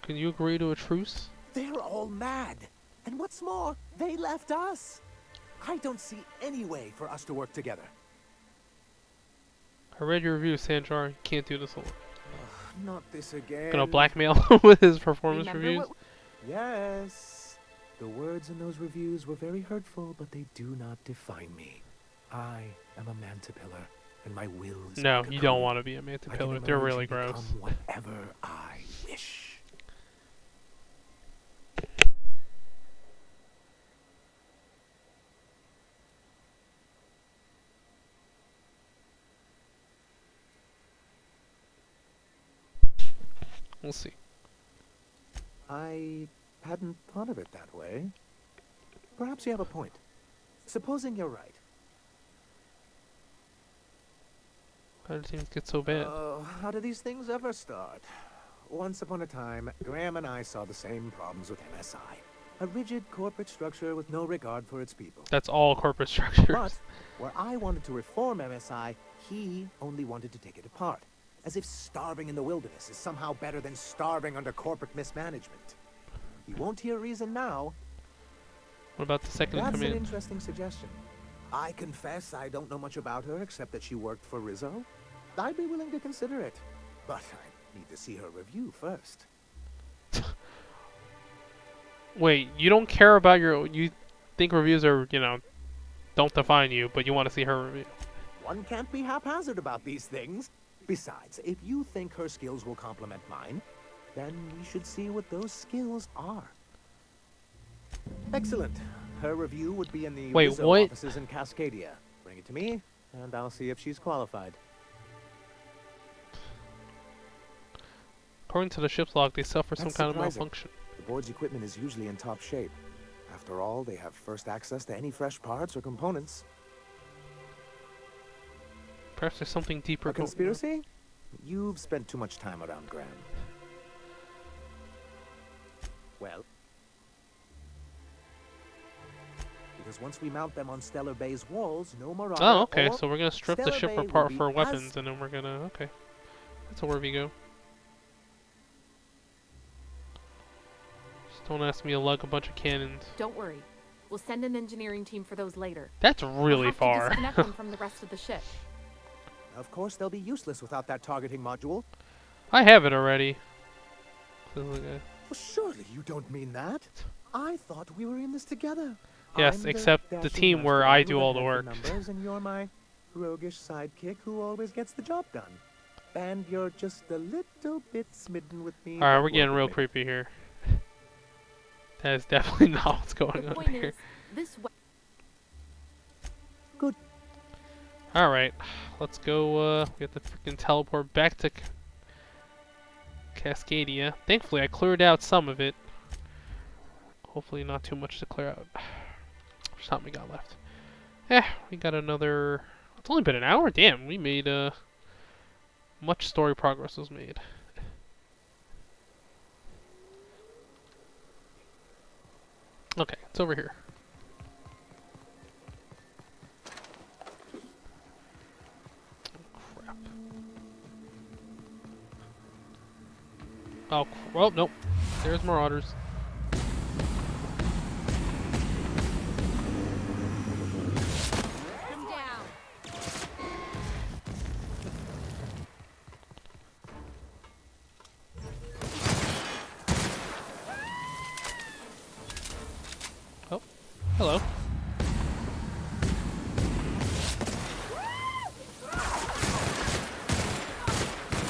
Can you agree to a truce? They're all mad. And what's more, they left us. I don't see any way for us to work together. I read your review, Sandjar. You can't do this alone. Not this again. Gonna blackmail with his performance reviews? Yes. The words in those reviews were very hurtful, but they do not define me. I am a mantipillar, and my will is No, like a you don't cocoon. want to be a I can mantipillar. They're emerge really and gross. become whatever I wish. We'll see. I hadn't thought of it that way. Perhaps you have a point. Supposing you're right. How did things get so bad? How do these things ever start? Once upon a time, Graham and I saw the same problems with MSI. A rigid corporate structure with no regard for its people. That's all corporate structures. But where I wanted to reform MSI, he only wanted to take it apart. As if starving in the wilderness is somehow better than starving under corporate mismanagement. You won't hear reason now. What about the second in That's an command? interesting suggestion. I confess I don't know much about her except that she worked for Rizzo. I'd be willing to consider it, but I need to see her review first. Wait, you don't care about your... You think reviews are, don't define you, but you want to see her review. One can't be haphazard about these things. Besides, if you think her skills will complement mine, then we should see what those skills are. Excellent. Her review would be in the Wait, Rizzo what? offices in Cascadia. Bring it to me, and I'll see if she's qualified. According to the ship's log, they suffer some That's kind of surprising. malfunction. The board's equipment is usually in top shape. After all, they have first access to any fresh parts or components. Perhaps there's something deeper A going on. conspiracy? You've spent too much time around Graham. Well, because once we mount them on Stellar Bay's walls, no Marauder Oh, okay, or so we're gonna strip the Stellar ship Bay will apart be for as- weapons, and then we're gonna... Okay. That's where we go. Just don't ask me to lug a bunch of cannons. Don't worry. We'll send an engineering team for those later. That's We'll really have to far. disconnect them from the rest of the ship. Of course, they'll be useless without that targeting module. I have it already. Well, surely you don't mean that. I thought we were in this together. Yes, I'm the except the dashing team where I master do who all the has work. numbers, and you're my roguish sidekick who always gets the job done. And you're just a little bit smitten with me. Alright, but we're getting work real with me. creepy here. That is definitely not what's going The on point here. is, this way. Good. Alright, let's go, we have to freaking teleport back to Cascadia. Thankfully, I cleared out some of it. Hopefully not too much to clear out. How much time we got left? We got another... It's only been an hour? Damn, we made, much story progress was made. Okay, it's over here. Oh, well, nope. There's Marauders. Come down. Oh, hello.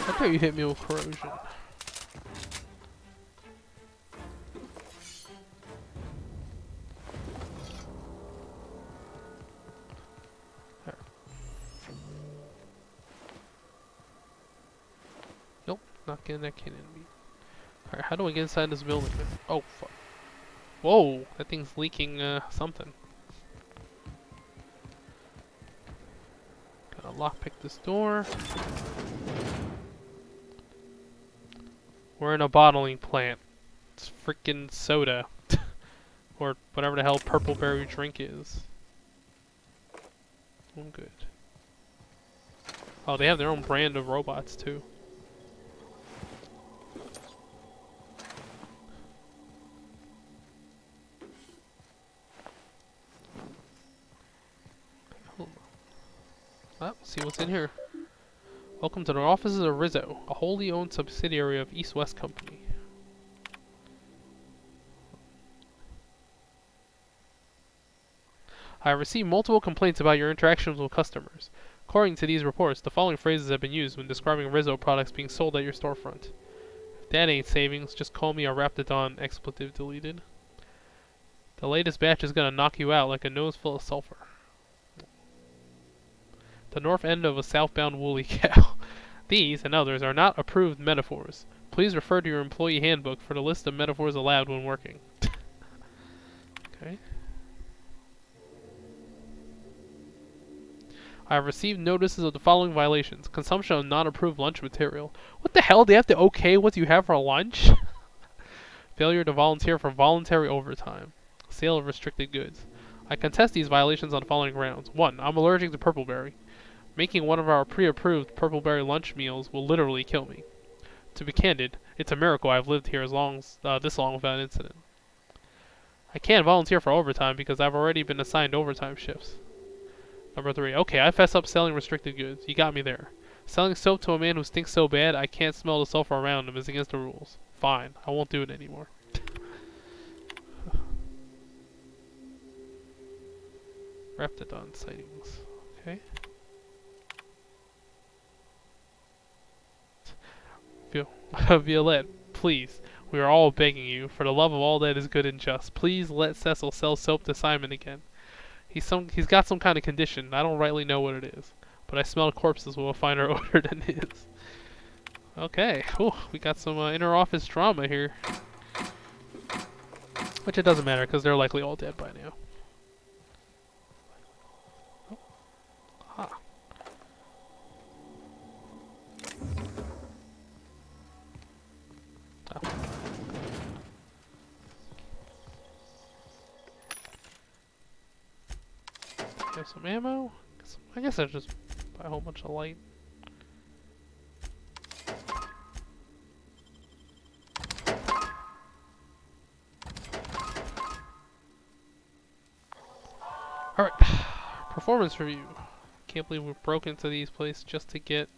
I thought you hit me with corrosion. Nope, not getting that cannon beat. Alright, how do I get inside this building? Oh, fuck. Whoa, that thing's leaking, something. Gotta lockpick this door. We're in a bottling plant. It's freaking soda. Or whatever the hell purple berry drink is. I'm good. Oh, they have their own brand of robots, too. See what's in here. Welcome to the offices of Rizzo, a wholly owned subsidiary of East West Company. I have received multiple complaints about your interactions with customers. According to these reports, the following phrases have been used when describing Rizzo products being sold at your storefront. If that ain't savings, just call me a Raptidon, expletive deleted. The latest batch is gonna knock you out like a nose full of sulfur. The north end of a southbound woolly cow. These and others are not approved metaphors. Please refer to your employee handbook for the list of metaphors allowed when working. Okay. I have received notices of the following violations. Consumption of non-approved lunch material. What the hell? They have to okay what you have for lunch? Failure to volunteer for voluntary overtime. Sale of restricted goods. I contest these violations on the following grounds. 1. I'm allergic to purpleberry. Making one of our pre-approved purpleberry lunch meals will literally kill me. To be candid, it's a miracle I've lived here this long without an incident. I can't volunteer for overtime because I've already been assigned overtime shifts. Number 3. Okay, I fess up selling restricted goods. You got me there. Selling soap to a man who stinks so bad I can't smell the sulfur around him is against the rules. Fine, I won't do it anymore. Raptidon sightings. Okay. Violette, please. We are all begging you, for the love of all that is good and just. Please let Cecil sell soap to Simon again. He's got some kind of condition. I don't rightly know what it is. But I smell corpses with a finer odor than his. Okay. Ooh, we got some inter-office drama here. Which it doesn't matter, because they're likely all dead by now. Oh. Ha. Oh. Have some ammo. I guess I just buy a whole bunch of light. Alright. Performance review. Can't believe we broke into these places just to get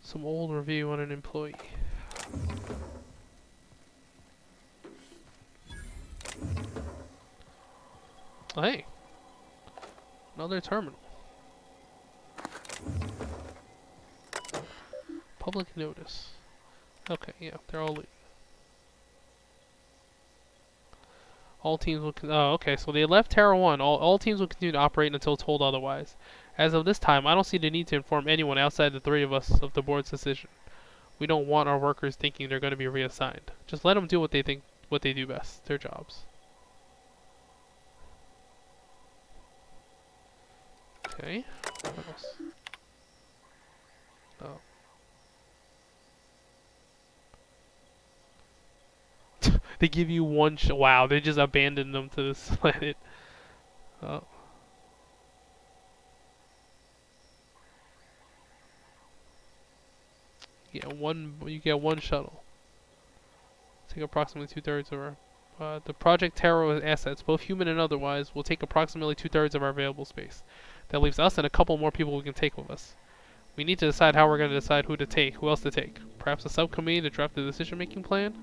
some old review on an employee. Hey. Another terminal. Public notice. Okay, yeah, they're all leaving. All teams will... Oh, okay, so they left Terra 1. All teams will continue to operate until told otherwise. As of this time, I don't see the need to inform anyone outside the three of us of the board's decision. We don't want our workers thinking they're going to be reassigned. Just let them do what they do best. Their jobs. Okay. What else? Oh. They give you one wow, they just abandoned them to this planet. Oh. You get one shuttle. Take approximately 2/3 of our the Project Terror assets, both human and otherwise, will take approximately 2/3 of our available space. That leaves us and a couple more people we can take with us. We need to decide how we're going to decide who else to take. Perhaps a subcommittee to draft the decision-making plan?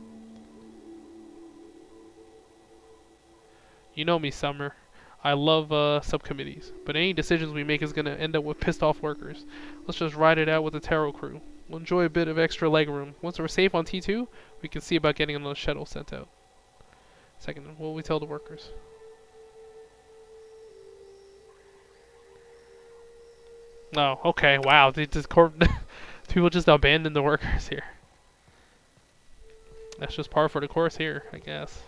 You know me, Summer. I love subcommittees, but any decisions we make is going to end up with pissed off workers. Let's just ride it out with the Tarot crew. We'll enjoy a bit of extra legroom. Once we're safe on T2, we can see about getting another shuttle sent out. Second, what will we tell the workers? Oh, okay, wow. They just people just abandoned the workers here. That's just par for the course here, I guess.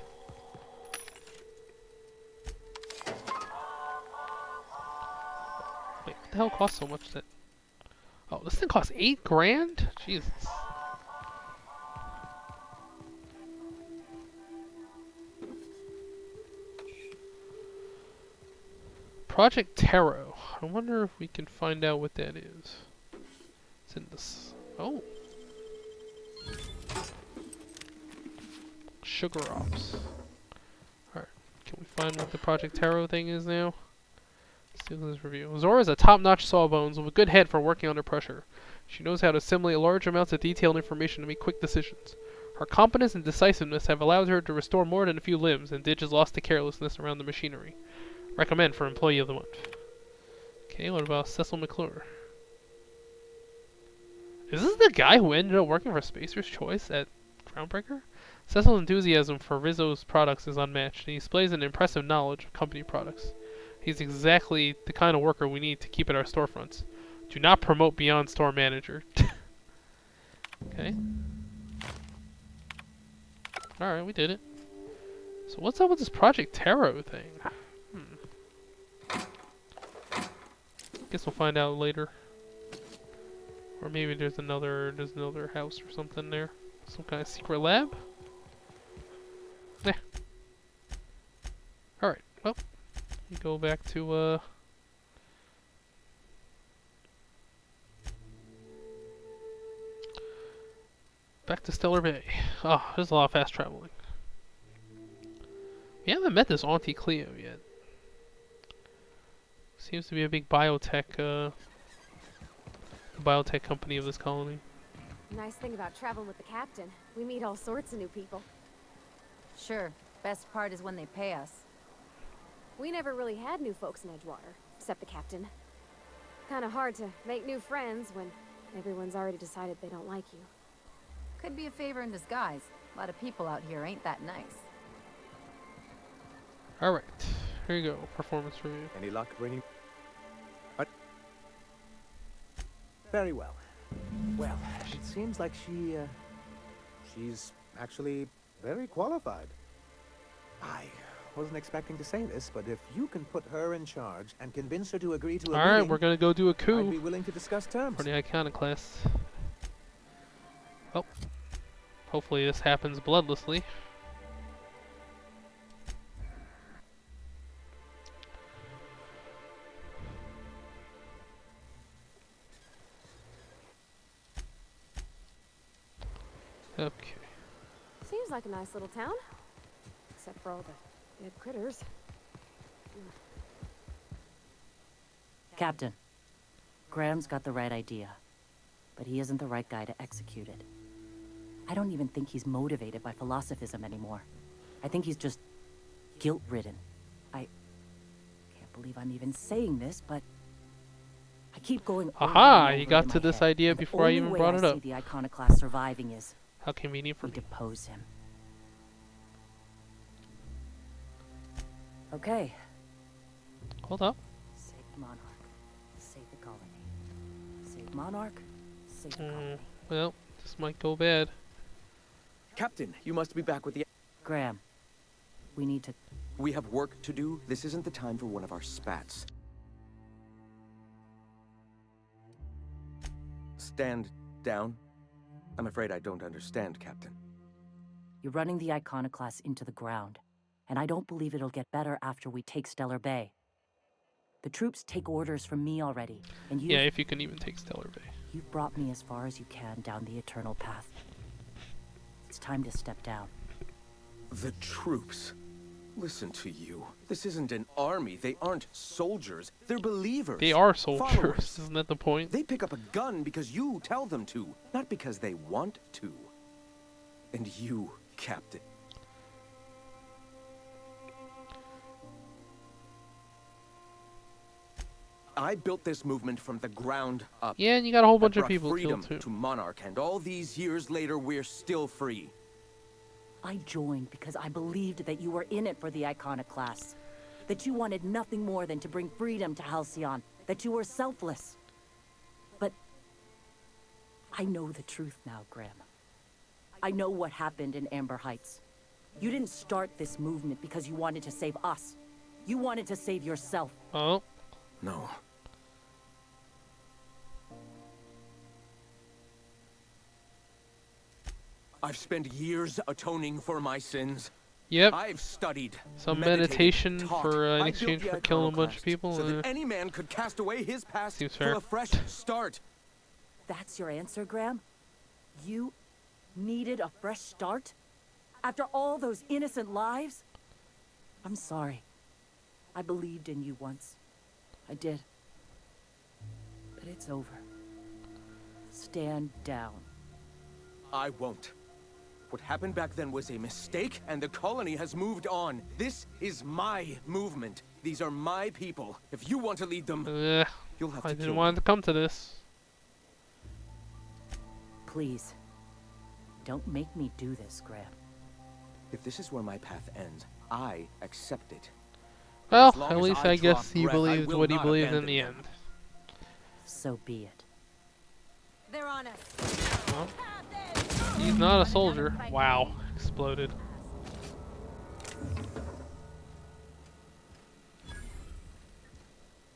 Wait, what the hell costs so much that... Oh, this thing costs $8 grand? Jesus. Project Tarot. I wonder if we can find out what that is. It's in this. Oh. Sugar Ops. Alright. Can we find what the Project Tarot thing is now? Let's do this review. Zora is a top-notch sawbones with a good head for working under pressure. She knows how to assimilate large amounts of detailed information to make quick decisions. Her competence and decisiveness have allowed her to restore more than a few limbs and ditches lost to carelessness around the machinery. Recommend for Employee of the Month. Okay, what about Cecil McClure? Is this the guy who ended up working for Spacer's Choice at Groundbreaker? Cecil's enthusiasm for Rizzo's products is unmatched, and he displays an impressive knowledge of company products. He's exactly the kind of worker we need to keep at our storefronts. Do not promote beyond store manager. Okay. Alright, we did it. So what's up with this Project Tarot thing? Guess we'll find out later. Or maybe there's another house or something there. Some kind of secret lab? Yeah. Alright, well. We go back to Stellar Bay. Oh, there's a lot of fast traveling. We haven't met this Auntie Cleo yet. Seems to be a big biotech company of this colony. Nice thing about traveling with the captain. We meet all sorts of new people. Sure. Best part is when they pay us. We never really had new folks in Edgewater, except the captain. Kinda hard to make new friends when everyone's already decided they don't like you. Could be a favor in disguise. A lot of people out here ain't that nice. Alright, here you go. Performance review. Any luck bringing... Very well. Well, it seems like she's actually very qualified. I wasn't expecting to say this, but if you can put her in charge and convince her to agree to a Alright, meeting, we're gonna go do a coup. I'd be willing to discuss terms. For the Iconoclast. Oh. Hopefully this happens bloodlessly. Okay. Seems like a nice little town. Except for all the dead critters. Captain, Graham's got the right idea, but he isn't the right guy to execute it. I don't even think he's motivated by philosophism anymore. I think he's just guilt-ridden. I can't believe I'm even saying this, but I keep going over Aha! and You over got in to my this head, idea and the before I only even way brought it I up. see the Iconoclast surviving is how convenient for we me. depose him. Okay. Hold up. Save the Monarch. Save the colony. Save Monarch. Save the colony. Well, this might go bad. Captain, you must be back with the... Graham, we need to... We have work to do. This isn't the time for one of our spats. Stand down. I'm afraid I don't understand, Captain. You're running the Iconoclast into the ground, and I don't believe it'll get better after we take Stellar Bay. The troops take orders from me already, and you... Yeah, if you can even take Stellar Bay. You've brought me as far as you can down the eternal path. It's time to step down. The troops. Listen to you. This isn't an army. They aren't soldiers. They're believers. They are soldiers. Followers. Isn't that the point? They pick up a gun because you tell them to, not because they want to. And you, Captain. I built this movement from the ground up. Yeah, and you got a whole bunch of brought people freedom killed too. to Monarch, and all these years later, we're still free. I joined because I believed that you were in it for the Iconoclasts. That you wanted nothing more than to bring freedom to Halcyon. That you were selfless. But I know the truth now, Graham. I know what happened in Amber Heights. You didn't start this movement because you wanted to save us. You wanted to save yourself. Oh. No. I've spent years atoning for my sins. Yep. I've studied, some meditated, meditation taught. for in I exchange built for the killing a bunch of Iconoclast people. so that any man could cast away his past seems for fair. a fresh start. That's your answer, Graham? You needed a fresh start? After all those innocent lives? I'm sorry. I believed in you once. I did. But it's over. Stand down. I won't. What happened back then was a mistake, and the colony has moved on. This is my movement. These are my people. If you want to lead them, you'll have to I kill didn't want it to come to this. Please. Don't make me do this, Graham. If this is where my path ends, I accept it. Well, As long at as least I I draw guess he breath, I believed will what he not believed in abandon the them. end. So be it. They're on us. Well, he's not a soldier. Wow. Exploded.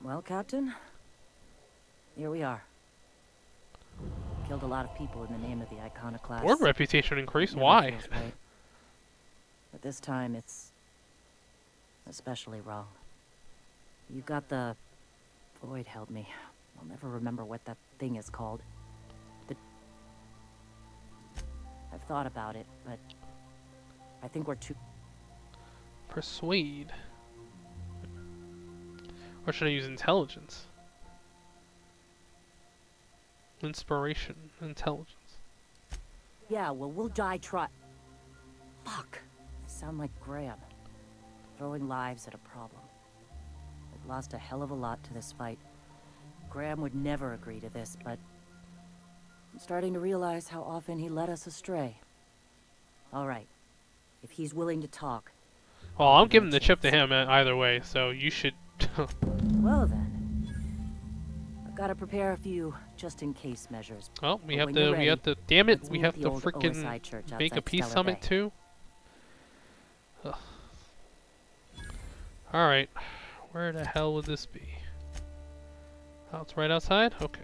Well, Captain, here we are. Killed a lot of people in the name of the Iconoclast. Our reputation increased. Never Why? feels right. But this time it's especially wrong. You got the... Void held me. I'll never remember what that thing is called. I've thought about it, but I think we're too... Persuade. Or should I use intelligence? Inspiration. Intelligence. Yeah, well, we'll die Fuck. I sound like Graham. Throwing lives at a problem. We've lost a hell of a lot to this fight. Graham would never agree to this, but... I'm starting to realize how often he led us astray. All right. If he's willing to talk. Well, I'm giving the chip to him either way, so you should... Well then. I've got to prepare a few just-in-case measures. Oh, we have ready, to, damn it, let's we meet have at the to old freaking OSI church make a outside peace Stellar summit Bay. too? Alright, where the hell would this be? Oh, it's right outside? Okay.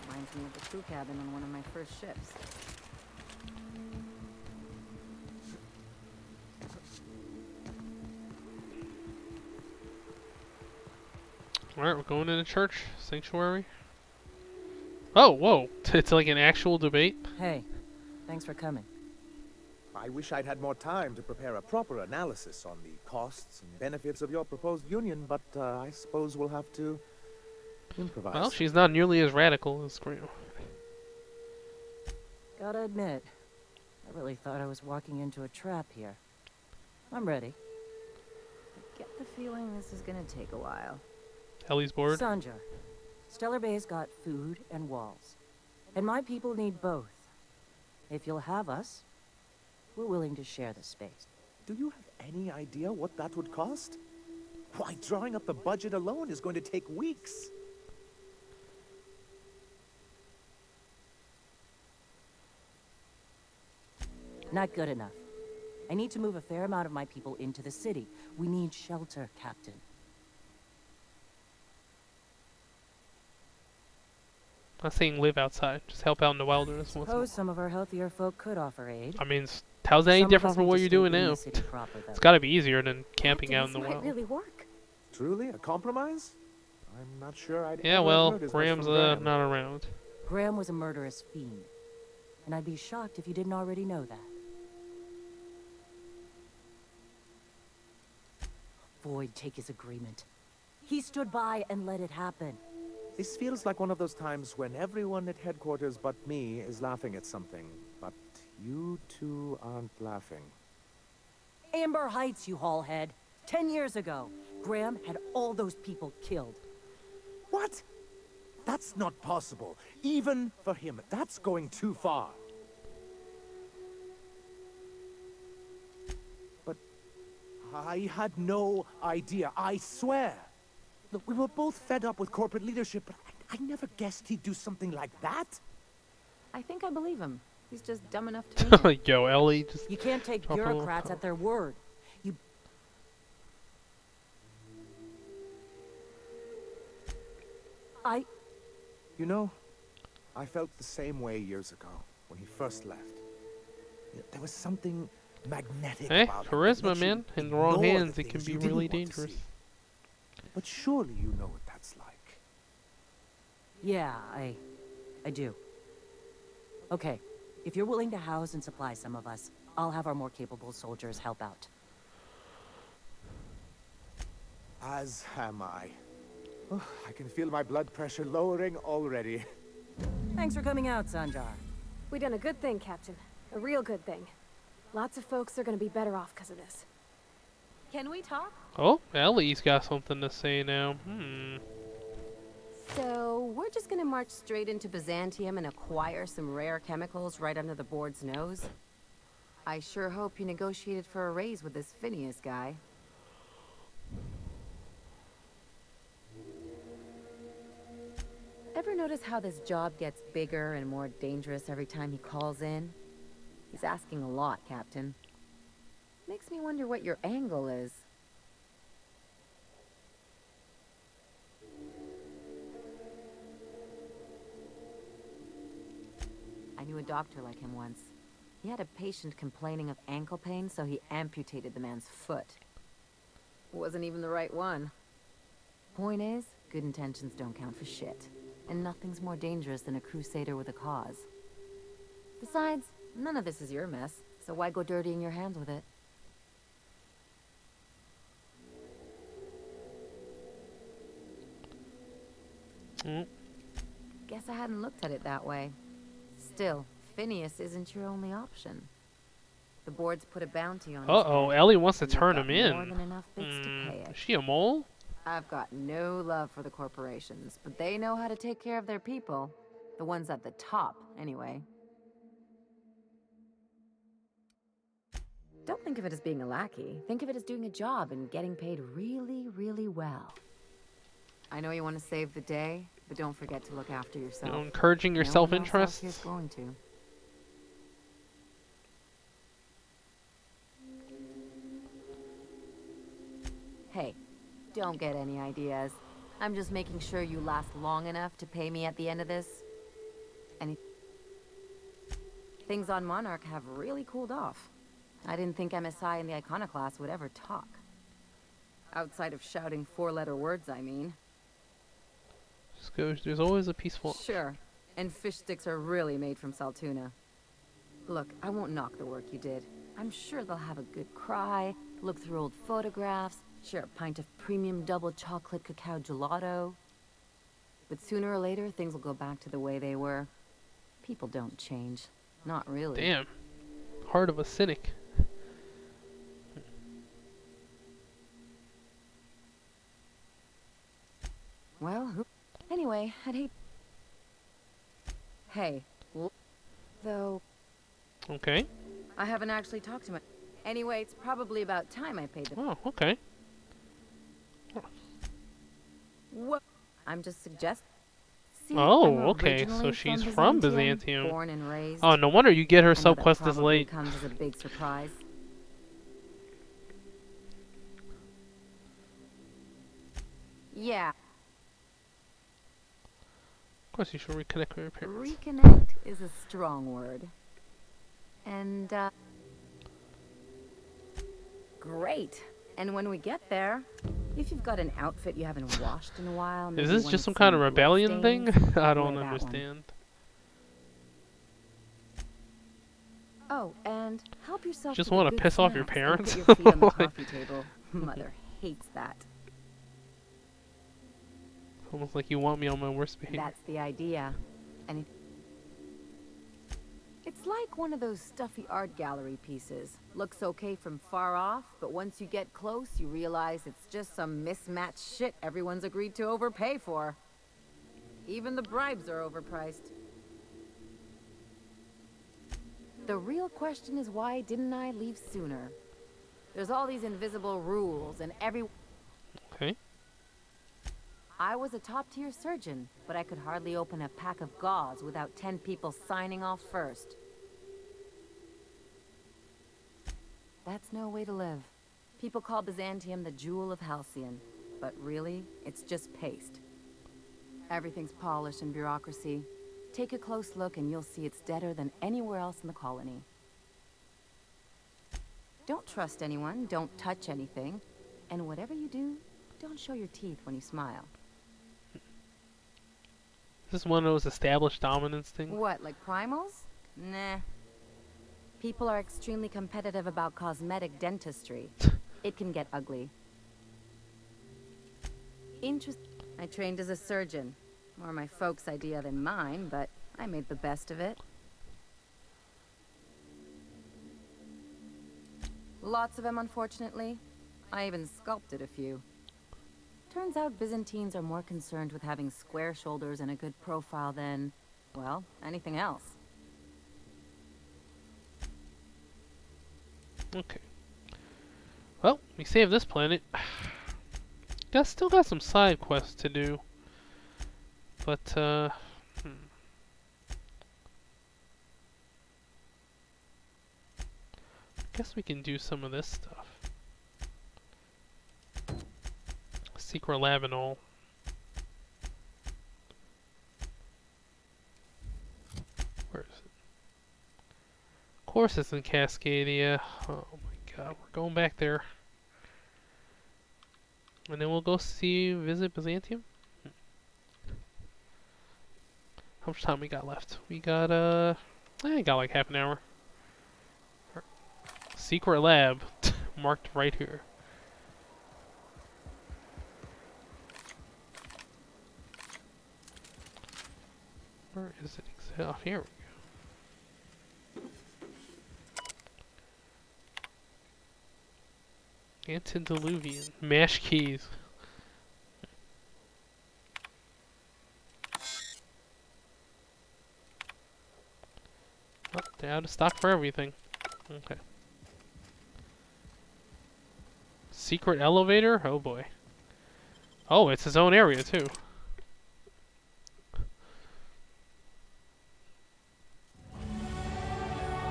Reminds me of the crew cabin on one of my first ships. Alright, we're going to the church sanctuary. Oh, whoa. It's like an actual debate? Hey, thanks for coming. I wish I'd had more time to prepare a proper analysis on the costs and benefits of your proposed union, but I suppose we'll have to improvise. Well, she's not nearly as radical as Graham. Gotta admit, I really thought I was walking into a trap here. I'm ready. I get the feeling this is gonna take a while. Ellie's bored. Sanjar, Stellar Bay's got food and walls. And my people need both. If you'll have us, we're willing to share the space. Do you have any idea what that would cost? Why, drawing up the budget alone is going to take weeks. Not good enough. I need to move a fair amount of my people into the city. We need shelter, Captain. I'm not saying live outside, just help out in the wilderness once in a while. Suppose some of our healthier folk could offer aid. I mean, how's that any Some of different us from need what to you're stay doing in the now? city proper, though. It's gotta be easier than camping out in the This wild. might really work. Truly, a compromise? I'm not sure I'd Yeah, ever well, heard as much Graham's from Graham. not around. Graham was a murderous fiend. And I'd be shocked if you didn't already know that. Void take his agreement. He stood by and let it happen. This feels like one of those times when everyone at headquarters but me is laughing at something, but you two aren't laughing. Amber Heights, you haulhead. 10 years ago, Graham had all those people killed. What? That's not possible. Even for him, that's going too far. But I had no idea, I swear. Look, we were both fed up with corporate leadership, but I never guessed he'd do something like that. I think I believe him. He's just dumb enough to mean it. Yo, Ellie, just... You can't take drop a little bureaucrats at their word. You know, I felt the same way years ago, when he first left. There was something magnetic Hey, about him that charisma, let you man. In the wrong ignore hands, the it can things be you didn't really want to dangerous. see. But surely you know what that's like. Yeah, I do. Okay, if you're willing to house and supply some of us, I'll have our more capable soldiers help out. As am I. Oh, I can feel my blood pressure lowering already. Thanks for coming out, Sanjar. We done a good thing, Captain. A real good thing. Lots of folks are gonna be better off because of this. Can we talk? Oh, Ellie's got something to say now. So, we're just gonna march straight into Byzantium and acquire some rare chemicals right under the board's nose? I sure hope you negotiated for a raise with this Phineas guy. Ever notice how this job gets bigger and more dangerous every time he calls in? He's asking a lot, Captain. Makes me wonder what your angle is. I knew a doctor like him once. He had a patient complaining of ankle pain, so he amputated the man's foot. Wasn't even the right one. Point is, good intentions don't count for shit. And nothing's more dangerous than a crusader with a cause. Besides, none of this is your mess, so why go dirtying your hands with it? Guess I hadn't looked at it that way. Still, Phineas isn't your only option. The board's put a bounty on his Uh-oh, head, Ellie wants to and they've turn got him more in. than enough bits to pay it. Is she a mole? I've got no love for the corporations, but they know how to take care of their people. The ones at the top, anyway. Don't think of it as being a lackey. Think of it as doing a job and getting paid really, really well. I know you want to save the day, but don't forget to look after yourself. You know, encouraging your No one else out self-interest. here's going to. Hey, don't get any ideas. I'm just making sure you last long enough to pay me at the end of this. Things on Monarch have really cooled off. I didn't think MSI and the Iconoclast would ever talk. Outside of shouting four-letter words, I mean. Just goes, there's always a peaceful... Sure. And fish sticks are really made from Saltuna. Look, I won't knock the work you did. I'm sure they'll have a good cry, look through old photographs, share a pint of premium double chocolate cacao gelato. But sooner or later, things will go back to the way they were. People don't change. Not really. Damn. Heart of a cynic. Well, anyway, I'd hate... Hey, though... Okay. I haven't actually talked to my... Anyway, it's probably about time I paid them. Oh, okay. What? I'm just suggesting... Oh, okay, so she's from Byzantium. Born and raised. Oh, no wonder you get her I know that subquest this probably late. Comes as a big surprise. Yeah. Of course, you should reconnect with your parents. Reconnect is a strong word. And, great. And when we get there, if you've got an outfit you haven't washed in a while... Is this just some kind of rebellion thing? I don't understand. Oh, and help yourself. Just to want to good piss off your snacks parents? and put your feet on the coffee table. Mother hates that. Almost like you want me on my worst behavior. That's the idea. And it's like one of those stuffy art gallery pieces. Looks okay from far off, but once you get close, you realize it's just some mismatched shit everyone's agreed to overpay for. Even the bribes are overpriced. The real question is, why didn't I leave sooner? There's all these invisible rules and Okay. I was a top-tier surgeon, but I could hardly open a pack of gauze without 10 people signing off first. That's no way to live. People call Byzantium the jewel of Halcyon, but really, it's just paste. Everything's polished and bureaucracy. Take a close look and you'll see it's deader than anywhere else in the colony. Don't trust anyone, don't touch anything, and whatever you do, don't show your teeth when you smile. Is this one of those established dominance things? What, like primals? Nah. People are extremely competitive about cosmetic dentistry. It can get ugly. I trained as a surgeon. More my folks' idea than mine, but I made the best of it. Lots of them, unfortunately. I even sculpted a few. Turns out Byzantines are more concerned with having square shoulders and a good profile than, well, anything else. Okay. Well, we saved this planet. Still got some side quests to do. But, guess we can do some of this stuff. Secret lab and all. Where is it? Of course it's in Cascadia. Oh my god, we're going back there. And then we'll go visit Byzantium? How much time we got left? We got, I got like half an hour. Secret lab, marked right here. Where is it exactly? Oh, here we go. Antediluvian. Mash keys. Oh, they're out of stock for everything. Okay. Secret elevator? Oh boy. Oh, it's his own area too.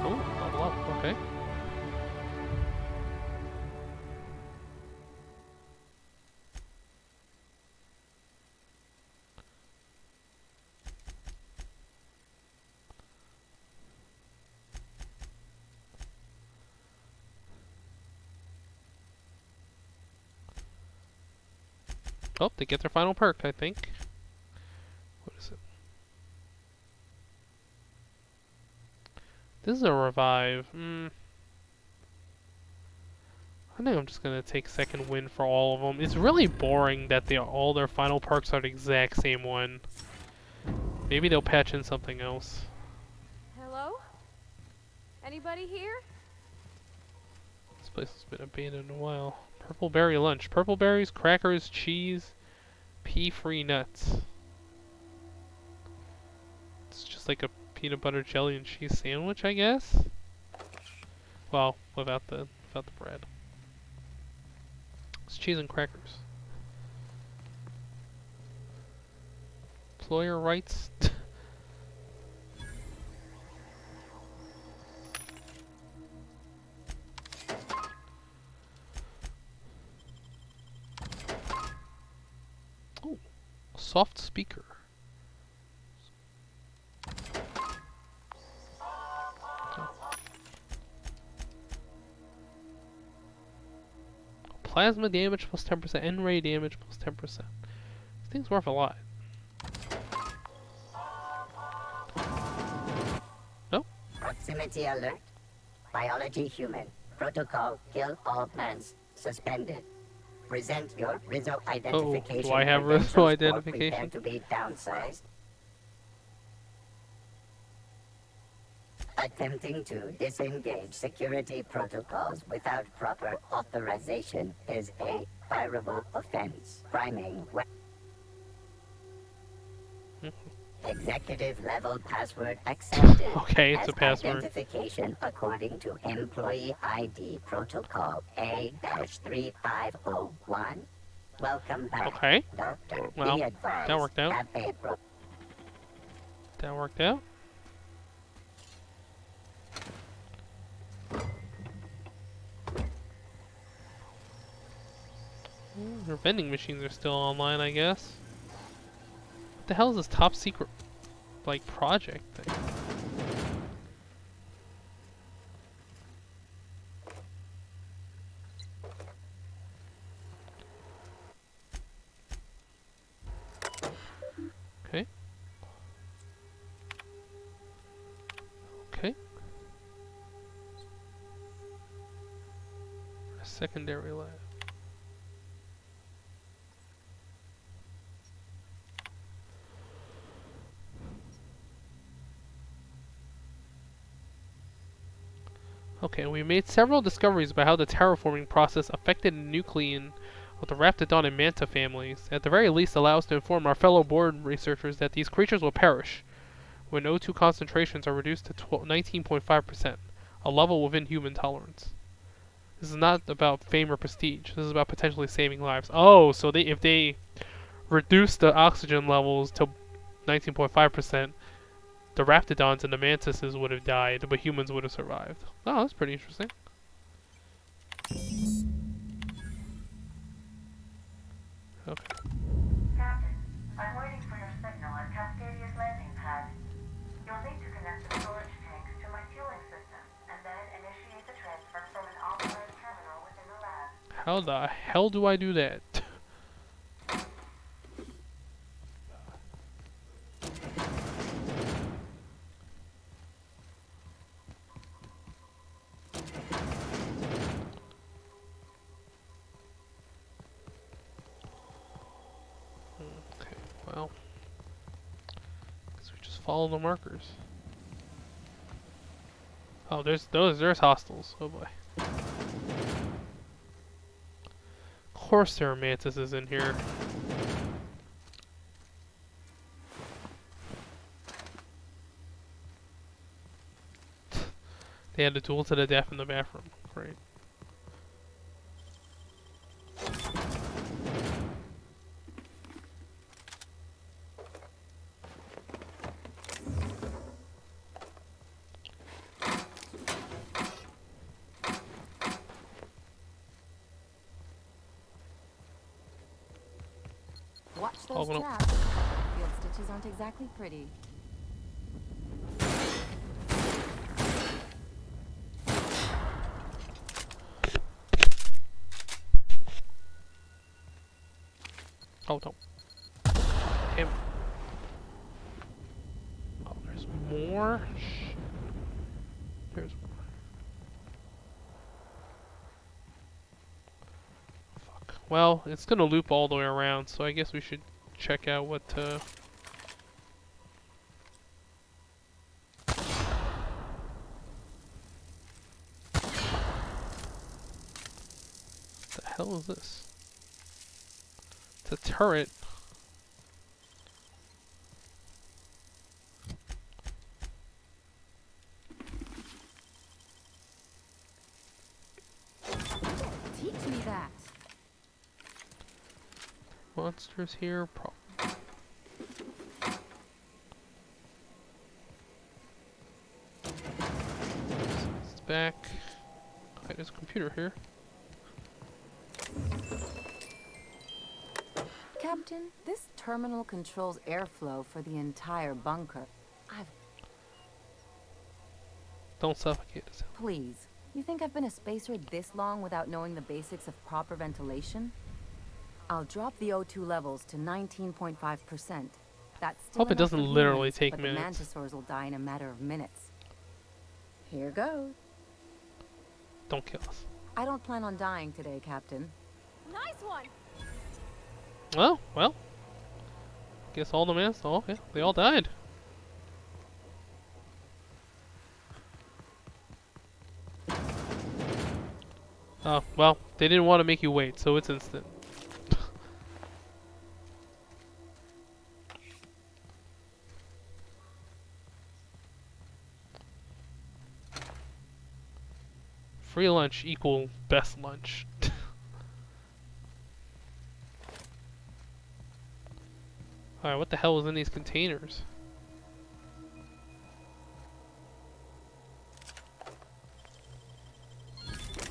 Oh, level up. Okay. Oh, they get their final perk, I think. What is it? This is a revive. I think I'm just gonna take second win for all of them. It's really boring that all their final perks are the exact same one. Maybe they'll patch in something else. Hello? Anybody here? This place has been abandoned a while. Purple berry lunch. Purple berries, crackers, cheese, pea-free nuts. It's just like a peanut butter jelly and cheese sandwich, I guess. Well, without the bread. It's cheese and crackers. Employer rights. Oh, soft speaker. Plasma damage plus 10%, N-ray damage plus 10%. This thing's worth a lot. No? Proximity alert. Biology human. Protocol kill all plants. Suspended. Present your Rizzo identification. Oh, do I have Rizzo identification? To be downsized. Attempting to disengage security protocols without proper authorization is a fireable offense. Priming. Executive level password accepted. Okay, it's a password. Identification according to employee ID protocol A-3501. Welcome back. Okay. Doctor, well, that worked out. That worked out. Their vending machines are still online, I guess. What the hell is this top secret, like, project thing? Okay. Okay. A secondary lab. Okay, we made several discoveries about how the terraforming process affected the nuclein of the Raptidon and Manta families. At the very least, allow us to inform our fellow board researchers that these creatures will perish when O2 concentrations are reduced to 19.5%, a level within human tolerance. This is not about fame or prestige. This is about potentially saving lives. Oh, so if they reduce the oxygen levels to 19.5%, the Raptidons and the Mantises would have died, but humans would have survived. Oh, that's pretty interesting. Okay. Captain, I'm waiting for your signal at Cascadia's landing pad. You'll need to connect the storage tanks to my fueling system, and then initiate the transfer from an authorized terminal within the lab. How the hell do I do that? Follow the markers. Oh, there's hostiles. Oh boy. Of course there are mantises in here. They had a duel to the death in the bathroom. Great. Watch those Oh, no. traps. Field stitches aren't exactly pretty. Oh no. Damn. Oh, there's more? Shh. There's more. Fuck. Well, it's gonna loop all the way around, so I guess we should check out what the hell is this? It's a turret. Teach me that. Monsters here. It's back. Okay, there's a computer here. Captain, this terminal controls airflow for the entire bunker. Don't suffocate us. Please, you think I've been a spacer this long without knowing the basics of proper ventilation? I'll drop the O2 levels to 19.5%. That's still Hope it enough doesn't for literally humans, take but minutes. the mantisaurs will die in a matter of minutes. Here goes. Don't kill us. I don't plan on dying today, Captain. Nice one. Well. Guess all the mans. Oh, okay. They all died. Oh, well, they didn't want to make you wait, so it's instant. Free lunch equal best lunch. Alright, what the hell was in these containers?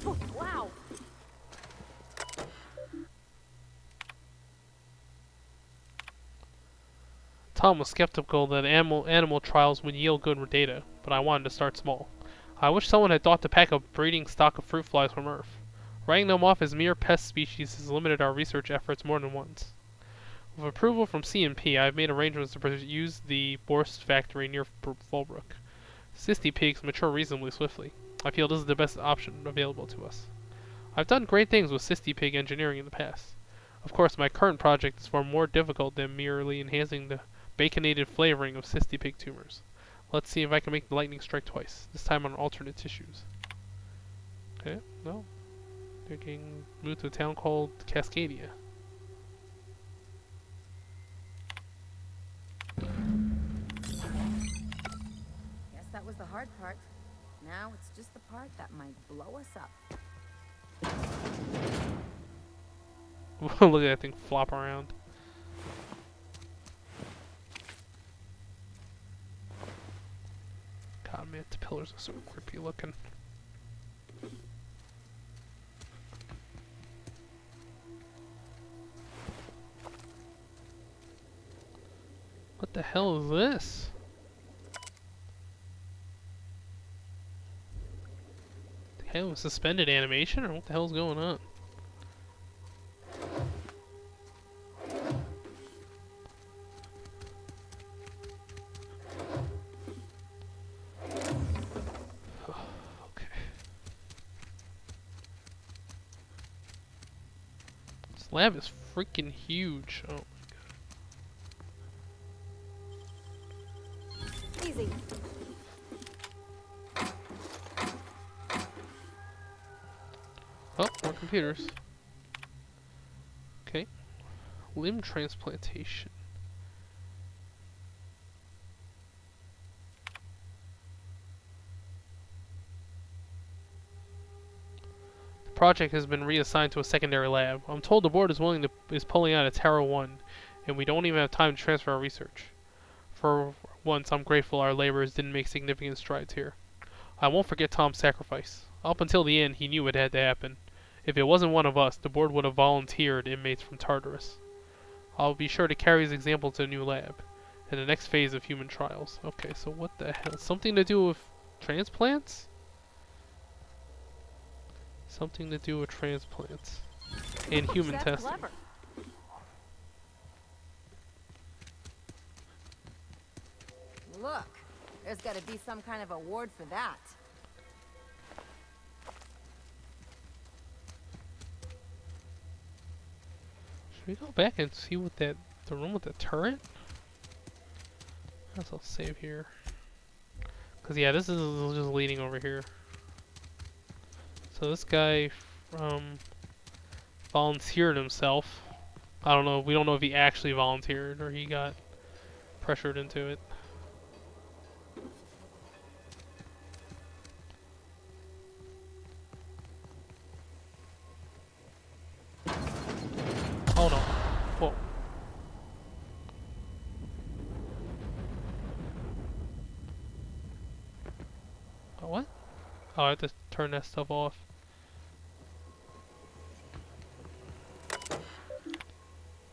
Oh, wow. Tom was skeptical that animal trials would yield good data, but I wanted to start small. I wish someone had thought to pack a breeding stock of fruit flies from Earth. Writing them off as mere pest species has limited our research efforts more than once. With approval from C&P, I have made arrangements to use the Borst factory near Fulbrook. Cysty pigs mature reasonably swiftly. I feel this is the best option available to us. I've done great things with cysty pig engineering in the past. Of course, my current project is far more difficult than merely enhancing the baconated flavoring of cysty pig tumors. Let's see if I can make the lightning strike twice, this time on alternate tissues. Okay, no. They're getting moved to a town called Cascadia. Guess that was the hard part. Now it's just the part that might blow us up. Look at that thing flop around. God, man, the pillars are so creepy looking. What the hell is this? The hell, suspended animation, or what the hell's going on? Okay. This lab is freaking huge. Oh my god. computers. Okay. Limb transplantation. The project has been reassigned to a secondary lab. I'm told the board is pulling out of Terra 1, and we don't even have time to transfer our research. For once, I'm grateful our laborers didn't make significant strides here. I won't forget Tom's sacrifice. Up until the end, he knew it had to happen. If it wasn't one of us, the board would have volunteered inmates from Tartarus. I'll be sure to carry his example to the new lab, in the next phase of human trials. Okay, so what the hell? Something to do with transplants? Something to do with transplants. And human That's testing. clever. Look, there's got to be some kind of award for that. Should we go back and see what the room with the turret? I'll save here. Cause yeah, this is just leading over here. So this guy volunteered himself. I don't know. We don't know if he actually volunteered or he got pressured into it. Oh no. Whoa. Oh, what? Oh, I have to turn that stuff off.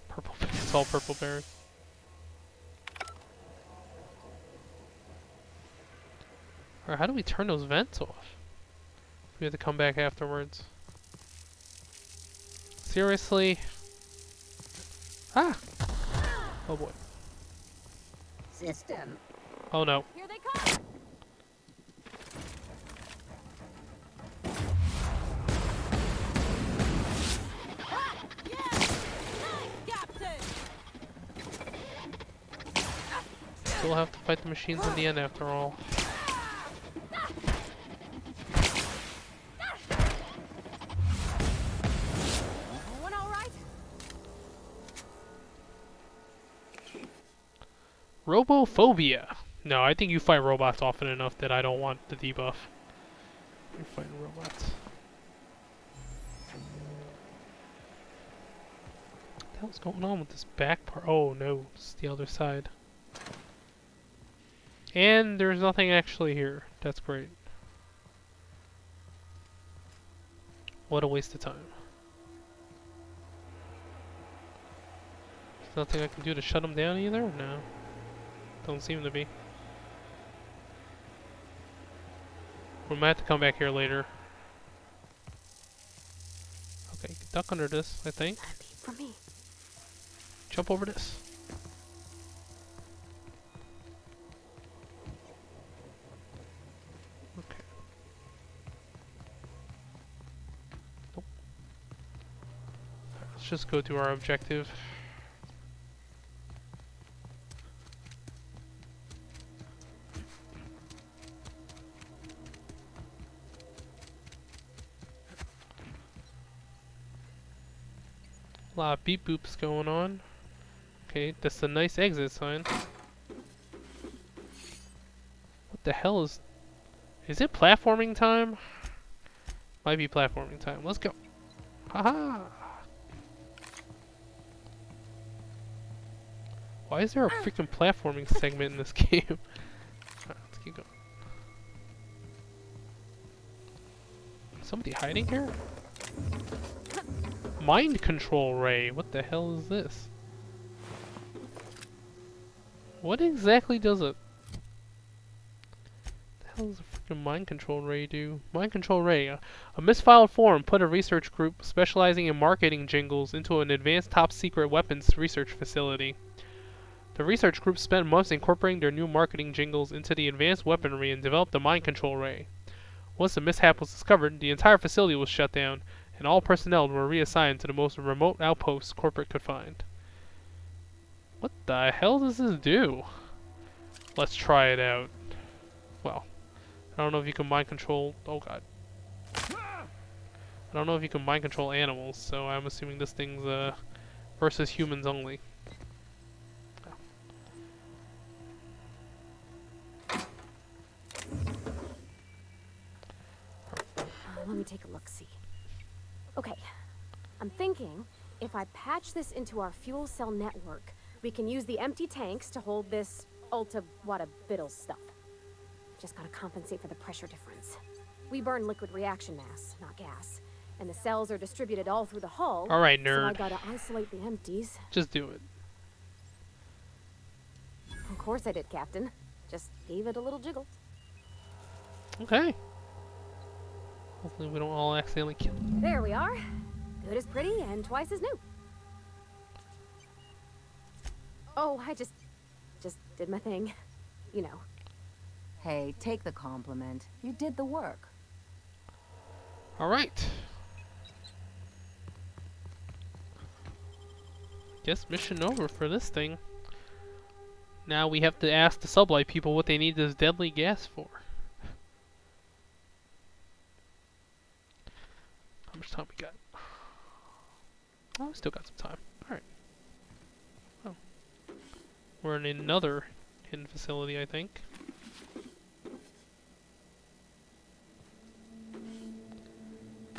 Purple. It's all purple berry. Alright, how do we turn those vents off? We have to come back afterwards. Seriously? Ah! Oh boy. System. Oh no. Here they come. Still have to fight the machines in the end after all. Everyone all right? Robophobia. No, I think you fight robots often enough that I don't want the debuff. You're fighting robots. What the hell's going on with this back part? Oh no, it's the other side. And there's nothing actually here. That's great. What a waste of time. There's nothing I can do to shut them down either? No. Don't seem to be. We might have to come back here later. Okay, duck under this, I think. For me. Jump over this. Okay. Nope. Alright, let's just go to our objective. A lot of beep boops going on. Okay, that's a nice exit sign. What the hell is... Is it platforming time? Might be platforming time. Let's go. Haha! Why is there a freaking platforming segment in this game? Alright, let's keep going. Somebody hiding here? Mind control ray. What the hell is this? What exactly does it? The hell does a freaking mind control ray do? Mind control ray. A misfiled form put a research group specializing in marketing jingles into an advanced top secret weapons research facility. The research group spent months incorporating their new marketing jingles into the advanced weaponry and developed the mind control ray. Once the mishap was discovered, the entire facility was shut down, and all personnel were reassigned to the most remote outposts corporate could find. What the hell does this do? Let's try it out. Well, I don't know if you can mind control... Oh god. I don't know if you can mind control animals, so I'm assuming this thing's versus humans only. Let me take a look-see. Okay, I'm thinking if I patch this into our fuel cell network, we can use the empty tanks to hold this ulta-wada-biddle stuff. Just gotta compensate for the pressure difference. We burn liquid reaction mass, not gas. And the cells are distributed all through the hull. Alright, So I nerd. gotta isolate the empties. Just do it. Of course I did, Captain. Just gave it a little jiggle. Okay. Hopefully we don't all accidentally kill it. There we are. Good as pretty and twice as new. Oh, I just did my thing. You know. Hey, take the compliment. You did the work. Alright. Guess mission over for this thing. Now we have to ask the sublight people what they need this deadly gas for. How much time we got? Oh, we still got some time. Alright. Oh. We're in another hidden facility, I think.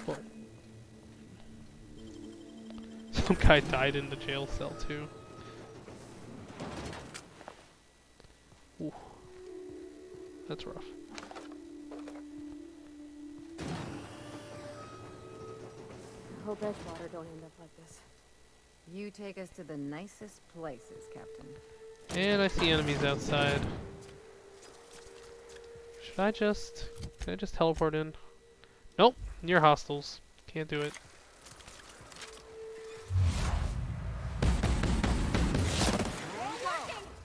Cool. Some guy died in the jail cell too. Ooh. That's rough. I hope Edgewater don't end up like this. You take us to the nicest places, Captain. And I see enemies outside. Can I just teleport in? Nope, near hostiles. Can't do it.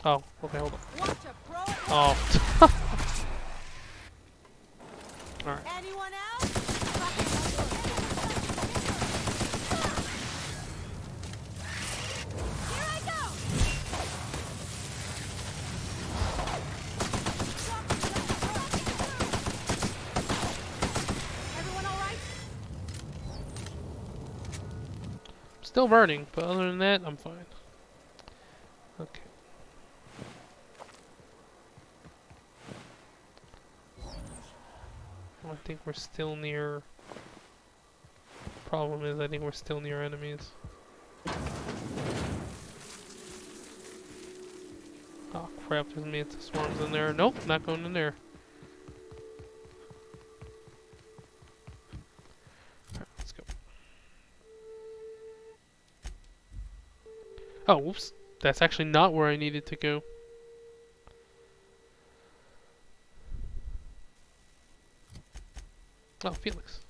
Oh, okay, hold on. Oh. Alright. Anyone else? Here I go! Everyone all right? Still burning, but other than that, I'm fine. Okay. I think we're still near... Problem is, I think we're still near enemies. Oh crap, there's mantis swarms in there. Nope, not going in there. Alright, let's go. Oh, whoops. That's actually not where I needed to go. Oh, Felix.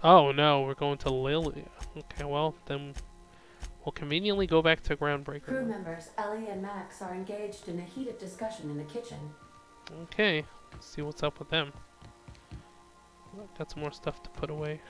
Oh no, we're going to Lilia. Okay, well, then we'll conveniently go back to Groundbreaker. Crew members Ellie and Max are engaged in a heated discussion in the kitchen. Okay, let's see what's up with them. Got some more stuff to put away.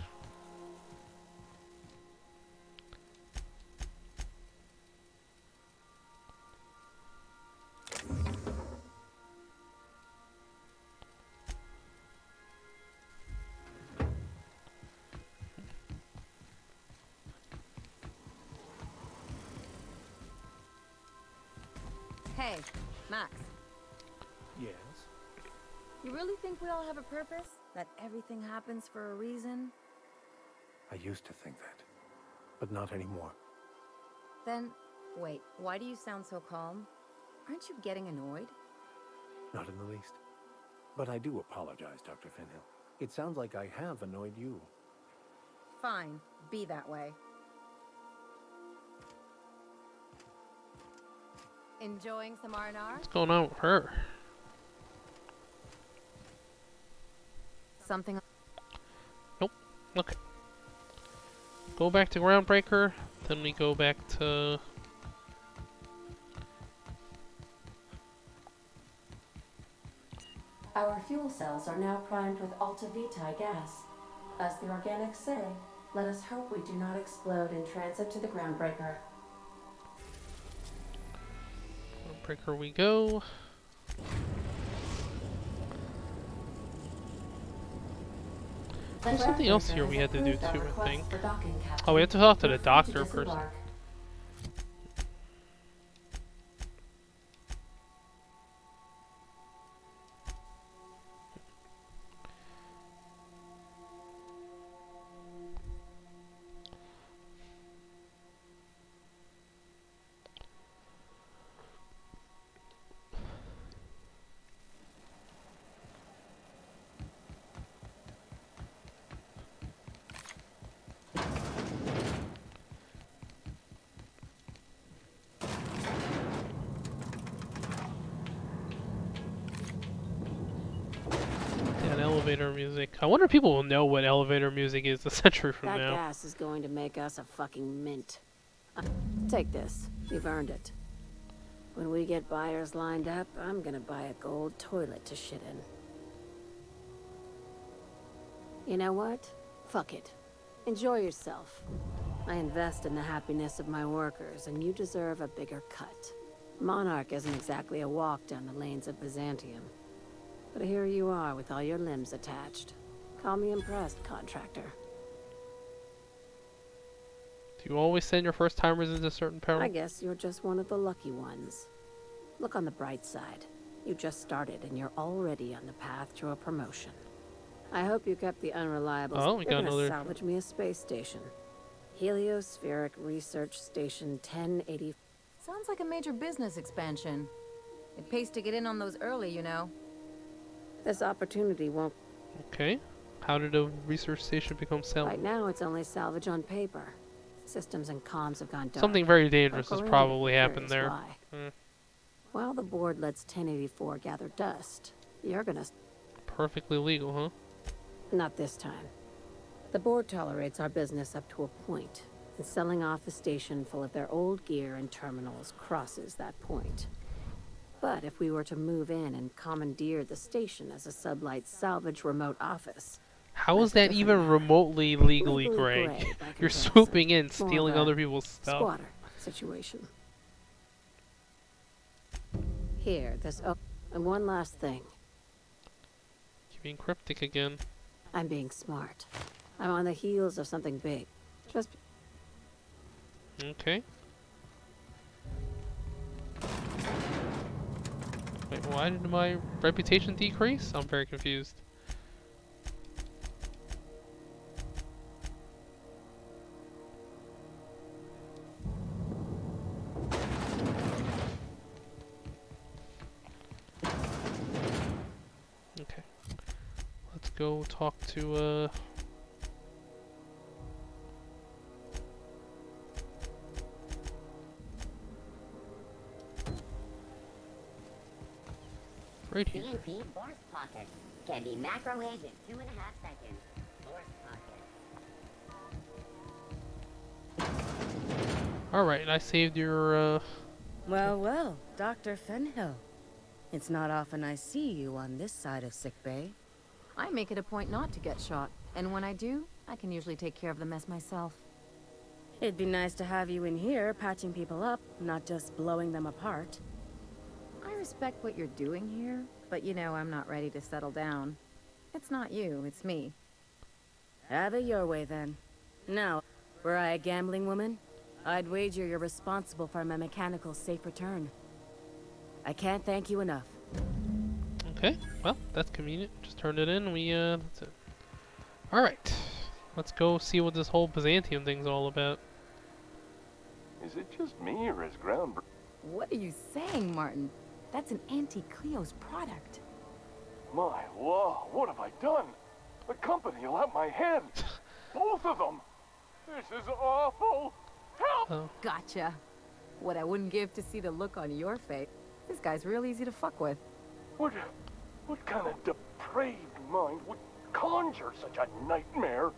Hey, Max. Yes? You really think we all have a purpose? That everything happens for a reason? I used to think that, but not anymore. Then, wait, why do you sound so calm? Aren't you getting annoyed? Not in the least. But I do apologize, Dr. Finhill. It sounds like I have annoyed you. Fine, be that way. Enjoying some R&R? What's going on with her? Something. Nope. Okay. Go back to Groundbreaker, then we go back to... Our fuel cells are now primed with Alta Vitae gas. As the organics say, Let us hope we do not explode in transit to the groundbreaker. Breaker we go. There's something else here we had to do too, I think. Oh, we have to talk to the doctor person. Elevator music. I wonder if people will know what elevator music is a century from now. That gas is going to make us a fucking mint. Take this. You've earned it. When we get buyers lined up, I'm gonna buy a gold toilet to shit in. You know what? Fuck it. Enjoy yourself. I invest in the happiness of my workers, and you deserve a bigger cut. Monarch isn't exactly a walk down the lanes of Byzantium. But here you are with all your limbs attached. Call me impressed, contractor. Do you always send your first timers into certain peril? I guess you're just one of the lucky ones. Look on the bright side. You just started and you're already on the path to a promotion. I hope you kept the unreliable. Oh, we got another. Salvage me a space station. Heliospheric Research Station 1080. Sounds like a major business expansion. It pays to get in on those early, you know. This opportunity won't. Okay. How did a research station become salvage? Right now, it's only salvage on paper. Systems and comms have gone dark. Something very dangerous has probably happened there. While the board lets 1084 gather dust, you're gonna. Perfectly legal, huh? Not this time. The board tolerates our business up to a point, and selling off a station full of their old gear and terminals crosses that point. But if we were to move in and commandeer the station as a sublight salvage remote office... How is that even remotely legally gray? You're swooping in, stealing other people's stuff. Squatter situation. Here, this... Oh, and one last thing. You're being cryptic again. I'm being smart. I'm on the heels of something big. Just... Okay. Wait, why did my reputation decrease? I'm very confused. Okay. Let's go talk to, right here. CNP force pockets can be macrowaved in 2.5 seconds. Force pockets. Alright, I saved your, Well, Dr. Fenhill. It's not often I see you on this side of sickbay. I make it a point not to get shot, and when I do, I can usually take care of the mess myself. It'd be nice to have you in here patching people up, not just blowing them apart. I respect what you're doing here, but you know I'm not ready to settle down. It's not you, it's me. Have it your way then. Now, were I a gambling woman, I'd wager you're responsible for my mechanical safe return. I can't thank you enough. Okay, well, that's convenient. Just turned it in, that's it. Alright, let's go see what this whole Byzantium thing's all about. Is it just me, or is ground... What are you saying, Martin? That's an Auntie Cleo's product. My law, what have I done? The company will have my head. Both of them. This is awful. Help! Oh. Gotcha. What I wouldn't give to see the look on your face. This guy's real easy to fuck with. What kind of depraved mind would conjure such a nightmare?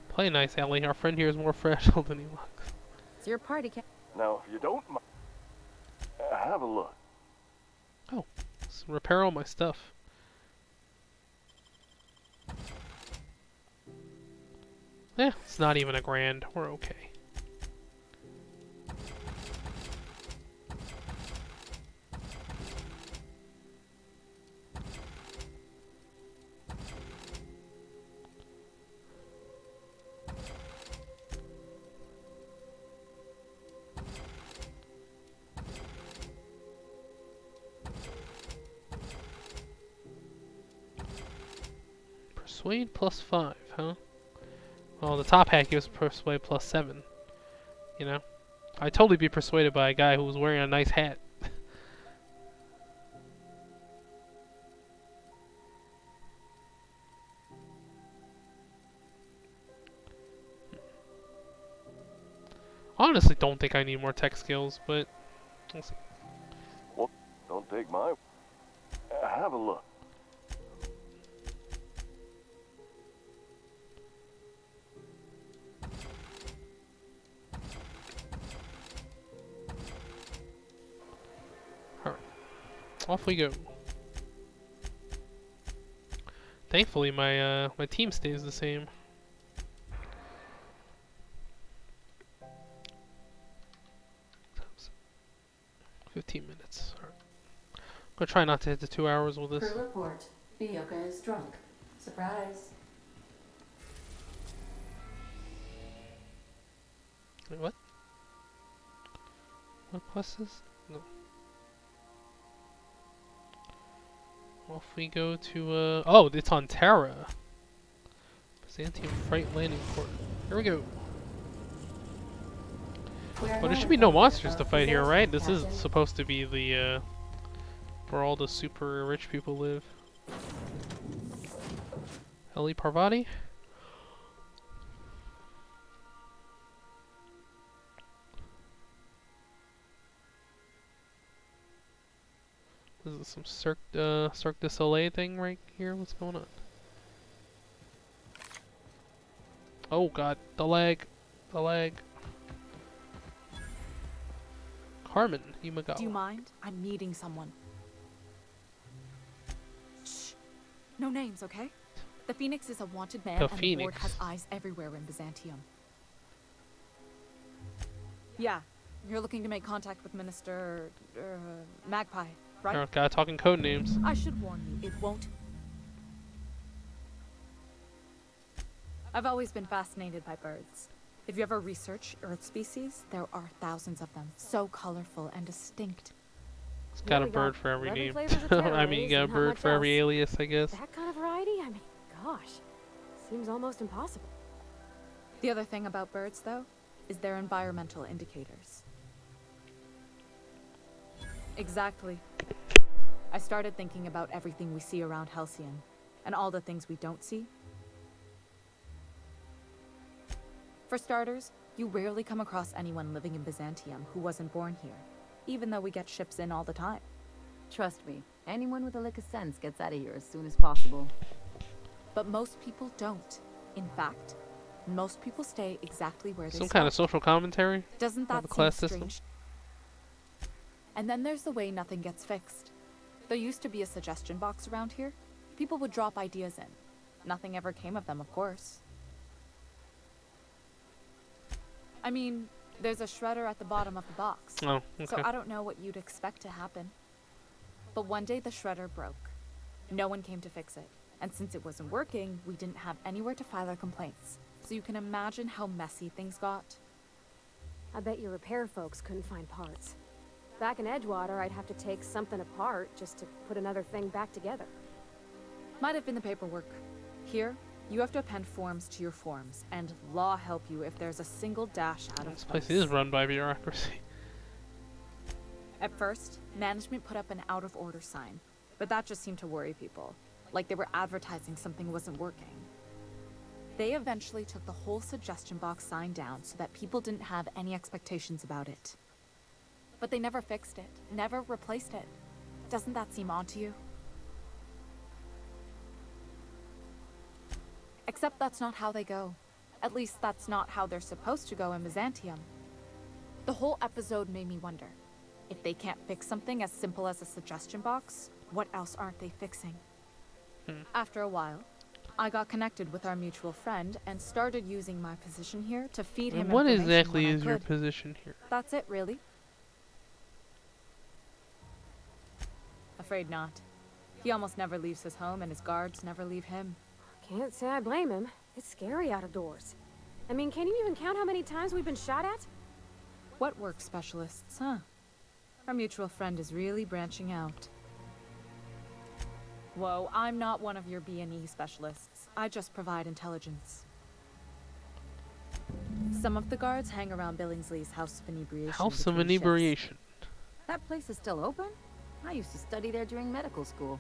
Play nice, Ellie. Our friend here is more fragile than he looks. It's your party, Cat. Now, if you don't mind, have a look. Oh, let's repair all my stuff. It's not even a grand. We're okay. Persuade +5, huh? Well, the top hat gives persuade +7. You know? I'd totally be persuaded by a guy who was wearing a nice hat. Honestly, don't think I need more tech skills, but we'll see. Well, don't take my... Have a look. Alright. Off we go. Thankfully, my my team stays the same. Times 15 minutes. Alright. I'm gonna try not to hit the 2 hours with this. Crew report. Bioka is drunk. Surprise. Wait, what? What quest is? No. Off we go to, oh, it's on Terra. Byzantium Freight Landing Port. Here we go. Well, there should be no monsters to fight here, right? This is supposed to be the, where all the super rich people live. Eli Parvati? This is some Cirque du Soleil thing right here. What's going on? Oh god, the lag. The lag. Carmen Imagawa. Do you mind? I'm meeting someone. Shh. No names, okay? The Phoenix is a wanted man, The and Phoenix. the Ward has eyes everywhere in Byzantium. Yeah, you're looking to make contact with Minister... Magpie, right? Oh god, talking code names. I should warn you, it won't... I've always been fascinated by birds. If you ever research Earth species, there are thousands of them, so colorful and distinct. It's got a bird for every 11 name. flavors of I mean, you terrorism, got a not bird much for every else. alias, I guess. That kind of variety? I mean, gosh. Seems almost impossible. The other thing about birds, though, is their environmental indicators. Exactly. I started thinking about everything we see around Halcyon, and all the things we don't see. For starters, you rarely come across anyone living in Byzantium who wasn't born here, even though we get ships in all the time. Trust me, anyone with a lick of sense gets out of here as soon as possible. But most people don't. In fact, most people stay exactly where they Some start. kind of social commentary Doesn't on that the seem class system. strange? And then there's the way nothing gets fixed. There used to be a suggestion box around here. People would drop ideas in. Nothing ever came of them, of course. I mean, there's a shredder at the bottom of the box. Oh, So okay. I don't know what you'd expect to happen. But one day the shredder broke. No one came to fix it. And since it wasn't working, we didn't have anywhere to file our complaints. So you can imagine how messy things got. I bet your repair folks couldn't find parts. Back in Edgewater, I'd have to take something apart just to put another thing back together. Might have been the paperwork. Here, you have to append forms to your forms, and law help you if there's a single dash out of This place place. is run by bureaucracy. At first, management put up an out-of-order sign, but that just seemed to worry people, like they were advertising something wasn't working. They eventually took the whole suggestion box sign down so that people didn't have any expectations about it. But they never fixed it, never replaced it. Doesn't that seem odd to you? Except that's not how they go. At least that's not how they're supposed to go in Byzantium. The whole episode made me wonder, if they can't fix something as simple as a suggestion box, what else aren't they fixing? After a while, I got connected with our mutual friend and started using my position here to feed him And what information exactly when I is your could. position here? That's it, really. Afraid not. He almost never leaves his home, and his guards never leave him. Can't say I blame him. It's scary out of doors. I mean, can you even count how many times we've been shot at? What work specialists, huh? Our mutual friend is really branching out. Whoa, I'm not one of your B&E specialists. I just provide intelligence. Some of the guards hang around Billingsley's House of Inebriation. House of between shifts. Inebriation. That place is still open? I used to study there during medical school.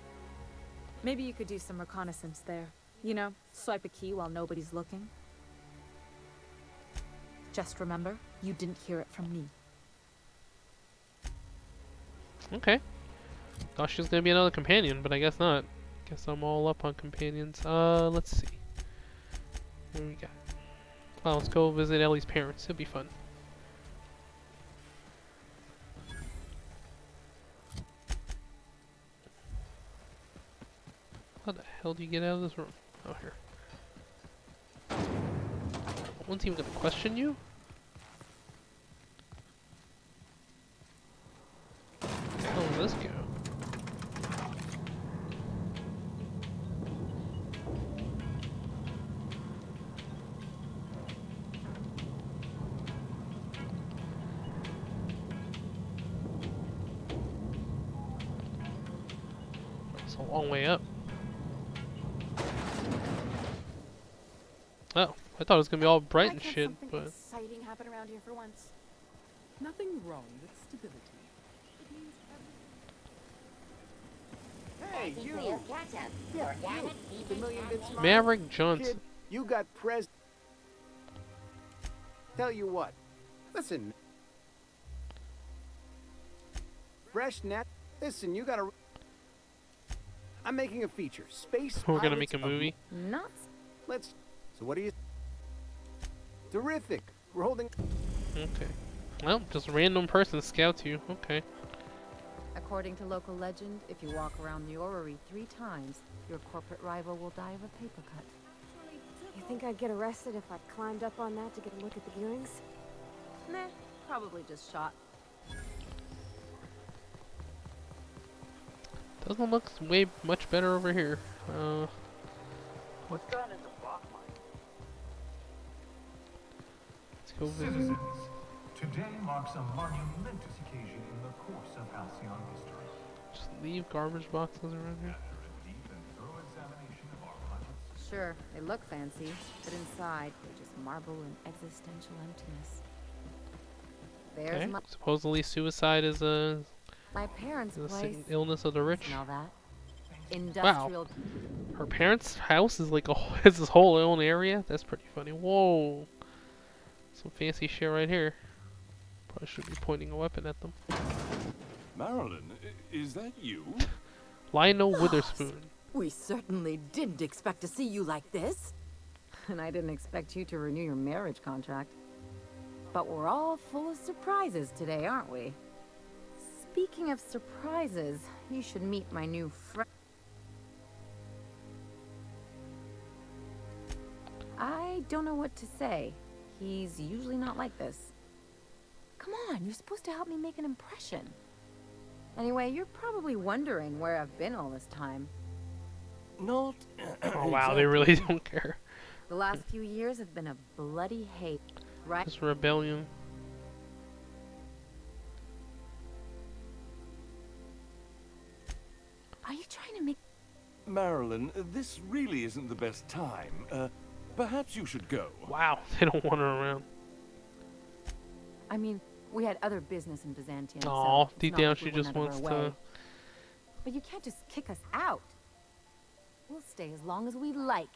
Maybe you could do some reconnaissance there. You know, swipe a key while nobody's looking. Just remember, you didn't hear it from me. Okay. Thought she was gonna be another companion, but I guess not. Guess I'm all up on companions. Let's see. What do we got? Well, let's go visit Ellie's parents. It'll be fun. How the hell do you get out of this room? Oh, here. No one's even gonna question you? Where the hell did this go? It's a long way up. Oh, I thought it was gonna be all bright and shit, but Exciting happen around here for once. Nothing wrong with stability. Hey, you! The million bit smile. Maverick Johnson. Kid, you got pres. Tell you what. Listen. Fresh net. Listen, you gotta. I'm making a feature. Space. We're gonna Pirates make a of- movie. Nuts. Let's. So what do you? Terrific. We're holding. Okay. Well, just a random person scouts you. Okay. According to local legend, if you walk around the orrery 3 times, your corporate rival will die of a paper cut. You think I'd get arrested if I climbed up on that to get a look at the gearings? Meh, probably just shot. Doesn't look way much better over here. What's done in the block mine? Let's go visit. Citizens, today marks a monumentous occasion in the course of Halcyon history. Just leave garbage boxes around here. After a deep and thorough examination of our project's Sure, they look fancy, but inside, they're just marble and existential emptiness. There's Okay. my... Supposedly suicide is a My parents' place. illness of the rich. Smell that? Wow. Industrial. Her parents' house is like is this whole own area? That's pretty funny. Whoa. Some fancy shit right here. Probably should be pointing a weapon at them. Marilyn, is that you? Lionel Witherspoon. We certainly didn't expect to see you like this. And I didn't expect you to renew your marriage contract. But we're all full of surprises today, aren't we? Speaking of surprises, you should meet my new friend. I don't know what to say. He's usually not like this. Come on, you're supposed to help me make an impression. Anyway, you're probably wondering where I've been all this time. Not. Oh wow, they really don't care. The last few years have been a bloody hate, right? This rebellion. Are you trying to make... Marilyn, this really isn't the best time. Perhaps you should go. Wow, they don't want her around. I mean, we had other business in Byzantium. Aw, so it's deep not down like she we just went out of wants our to... way. But you can't just kick us out. We'll stay as long as we like.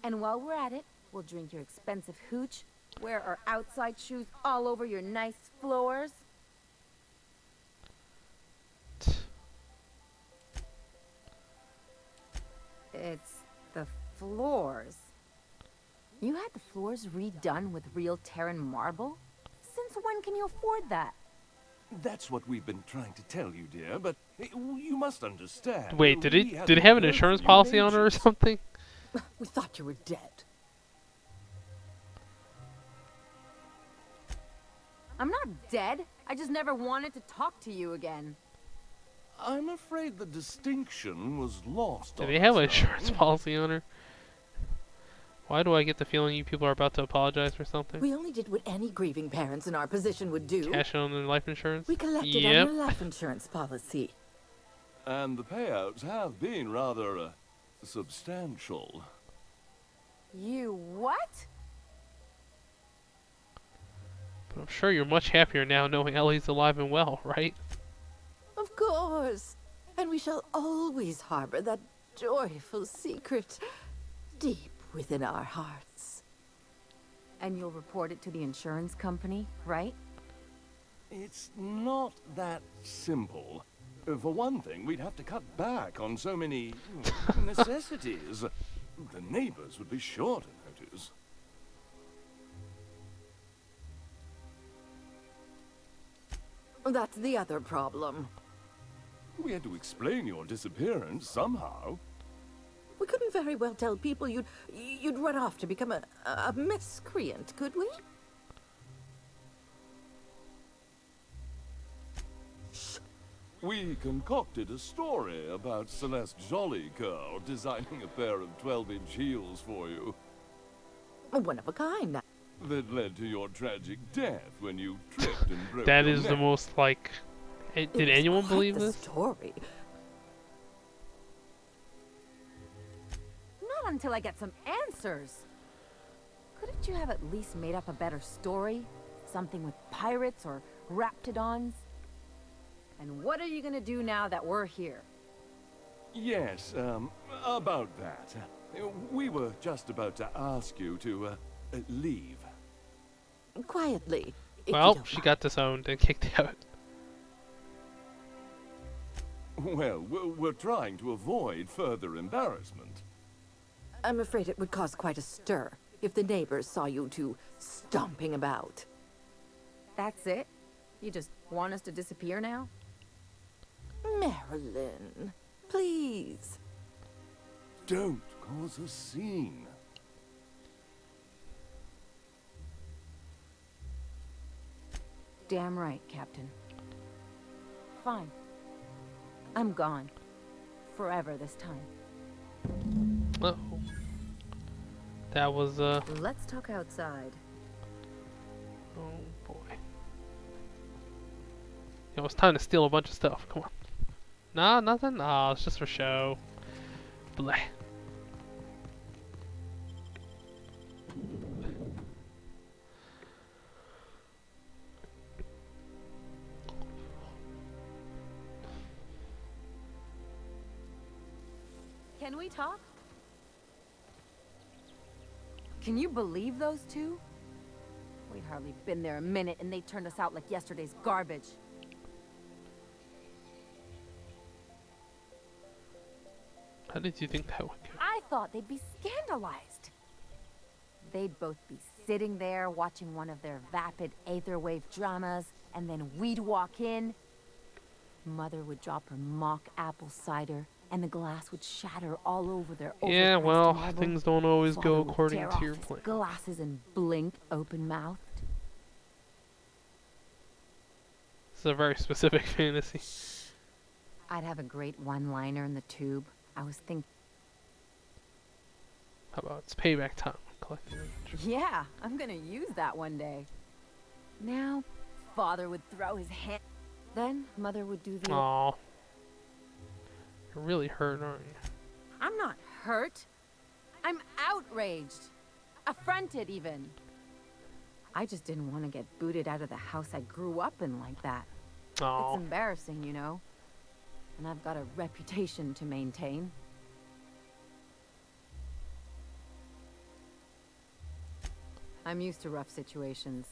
And while we're at it, we'll drink your expensive hooch, wear our outside shoes all over your nice floors. It's the floors. You had the floors redone with real Terran marble? Since when can you afford that? That's what we've been trying to tell you, dear, but you must understand. Wait, did we it hadn't did it have an heard insurance from you in policy on her or ages. something? We thought you were dead. I'm not dead. I just never wanted to talk to you again. I'm afraid the distinction was lost Do on they have us, an insurance darling. policy on her? Why do I get the feeling you people are about to apologize for something? We only did what any grieving parents in our position would do. Cash in on their life insurance? We collected Yep. on your life insurance policy. And the payouts have been rather substantial. You what? But I'm sure you're much happier now knowing Ellie's alive and well, right? Of course. And we shall always harbor that joyful secret deep within our hearts. And you'll report it to the insurance company, right? It's not that simple. For one thing, we'd have to cut back on so many necessities. The neighbors would be sure to notice. That's the other problem. We had to explain your disappearance somehow. We couldn't very well tell people you'd run off to become a miscreant, could we? We concocted a story about Celeste Jollycurl designing a pair of 12-inch heels for you. One of a kind. That led to your tragic death when you tripped and broke That your is the neck. most, like... Did anyone believe this? Story. Not until I get some answers. Couldn't you have at least made up a better story? Something with pirates or raptidons? And what are you gonna do now that we're here? Yes, about that. We were just about to ask you to, leave. Quietly. Well, she got disowned and kicked out. Well, we're trying to avoid further embarrassment. I'm afraid it would cause quite a stir if the neighbors saw you two stomping about. That's it? You just want us to disappear now? Marilyn, please. Don't cause a scene. Damn right, Captain. Fine. I'm gone. Forever this time. Uh-oh. That was, Let's talk outside. Oh, boy. Yo, it's time to steal a bunch of stuff. Come on. Nah, nothing? Nah, it's just for show. Bleh. Can we talk? Can you believe those two? We'd hardly been there a minute and they turned us out like yesterday's garbage. How did you think that would go? I thought they'd be scandalized. They'd both be sitting there watching one of their vapid aetherwave dramas, and then we'd walk in. Mother would drop her mock apple cider, and the glass would shatter all over their Yeah, overpriced well, marble. things don't always Father go would according tear to off your his plan. glasses and blink open-mouthed. This is a very specific fantasy. I'd have a great one-liner in the tube. I was thinking, How about it's payback time? Collecting adventure. yeah, I'm gonna use that one day. Now, Father would throw his hand. Then Mother would do the... Aw. You're really hurt, aren't you? I'm not hurt. I'm outraged. Affronted, even. I just didn't want to get booted out of the house I grew up in like that. Aw. It's embarrassing, you know? And I've got a reputation to maintain. I'm used to rough situations.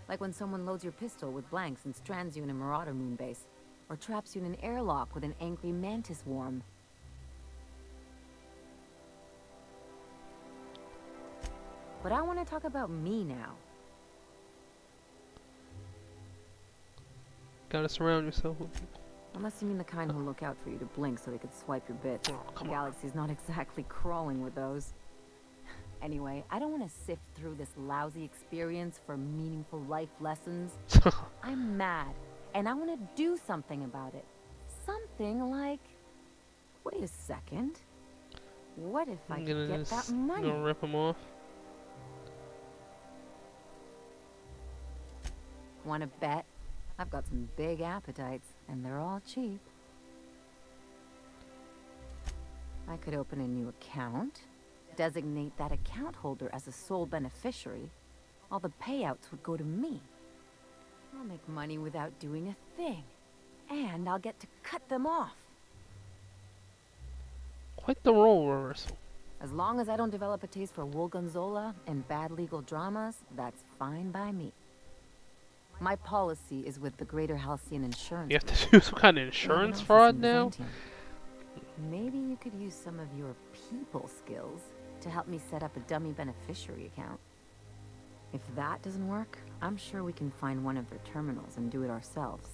Like when someone loads your pistol with blanks and strands you in a Marauder moon base. Or traps you in an airlock with an angry mantis worm. But I want to talk about me now. Gotta surround yourself with people. Unless you mean the kind who look out for you to blink so they could swipe your bit. The galaxy's not exactly crawling with those. Anyway, I don't want to sift through this lousy experience for meaningful life lessons. I'm mad, and I want to do something about it. Something like... Wait a second. What if I could get that money? Gonna rip them off. Want to bet? I've got some big appetites, and they're all cheap. I could open a new account, designate that account holder as a sole beneficiary. All the payouts would go to me. I'll make money without doing a thing, and I'll get to cut them off. Quite the role reversal. As long as I don't develop a taste for wool gonzola and bad legal dramas, that's fine by me. My policy is with the Greater Halcyon Insurance. You have to do some kind of insurance fraud now? Maybe you could use some of your people skills to help me set up a dummy beneficiary account. If that doesn't work, I'm sure we can find one of their terminals and do it ourselves.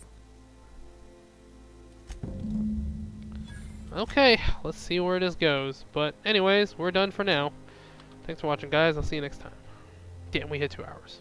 Okay, let's see where this goes. But anyways, we're done for now. Thanks for watching, guys. I'll see you next time. Damn, we hit 2 hours.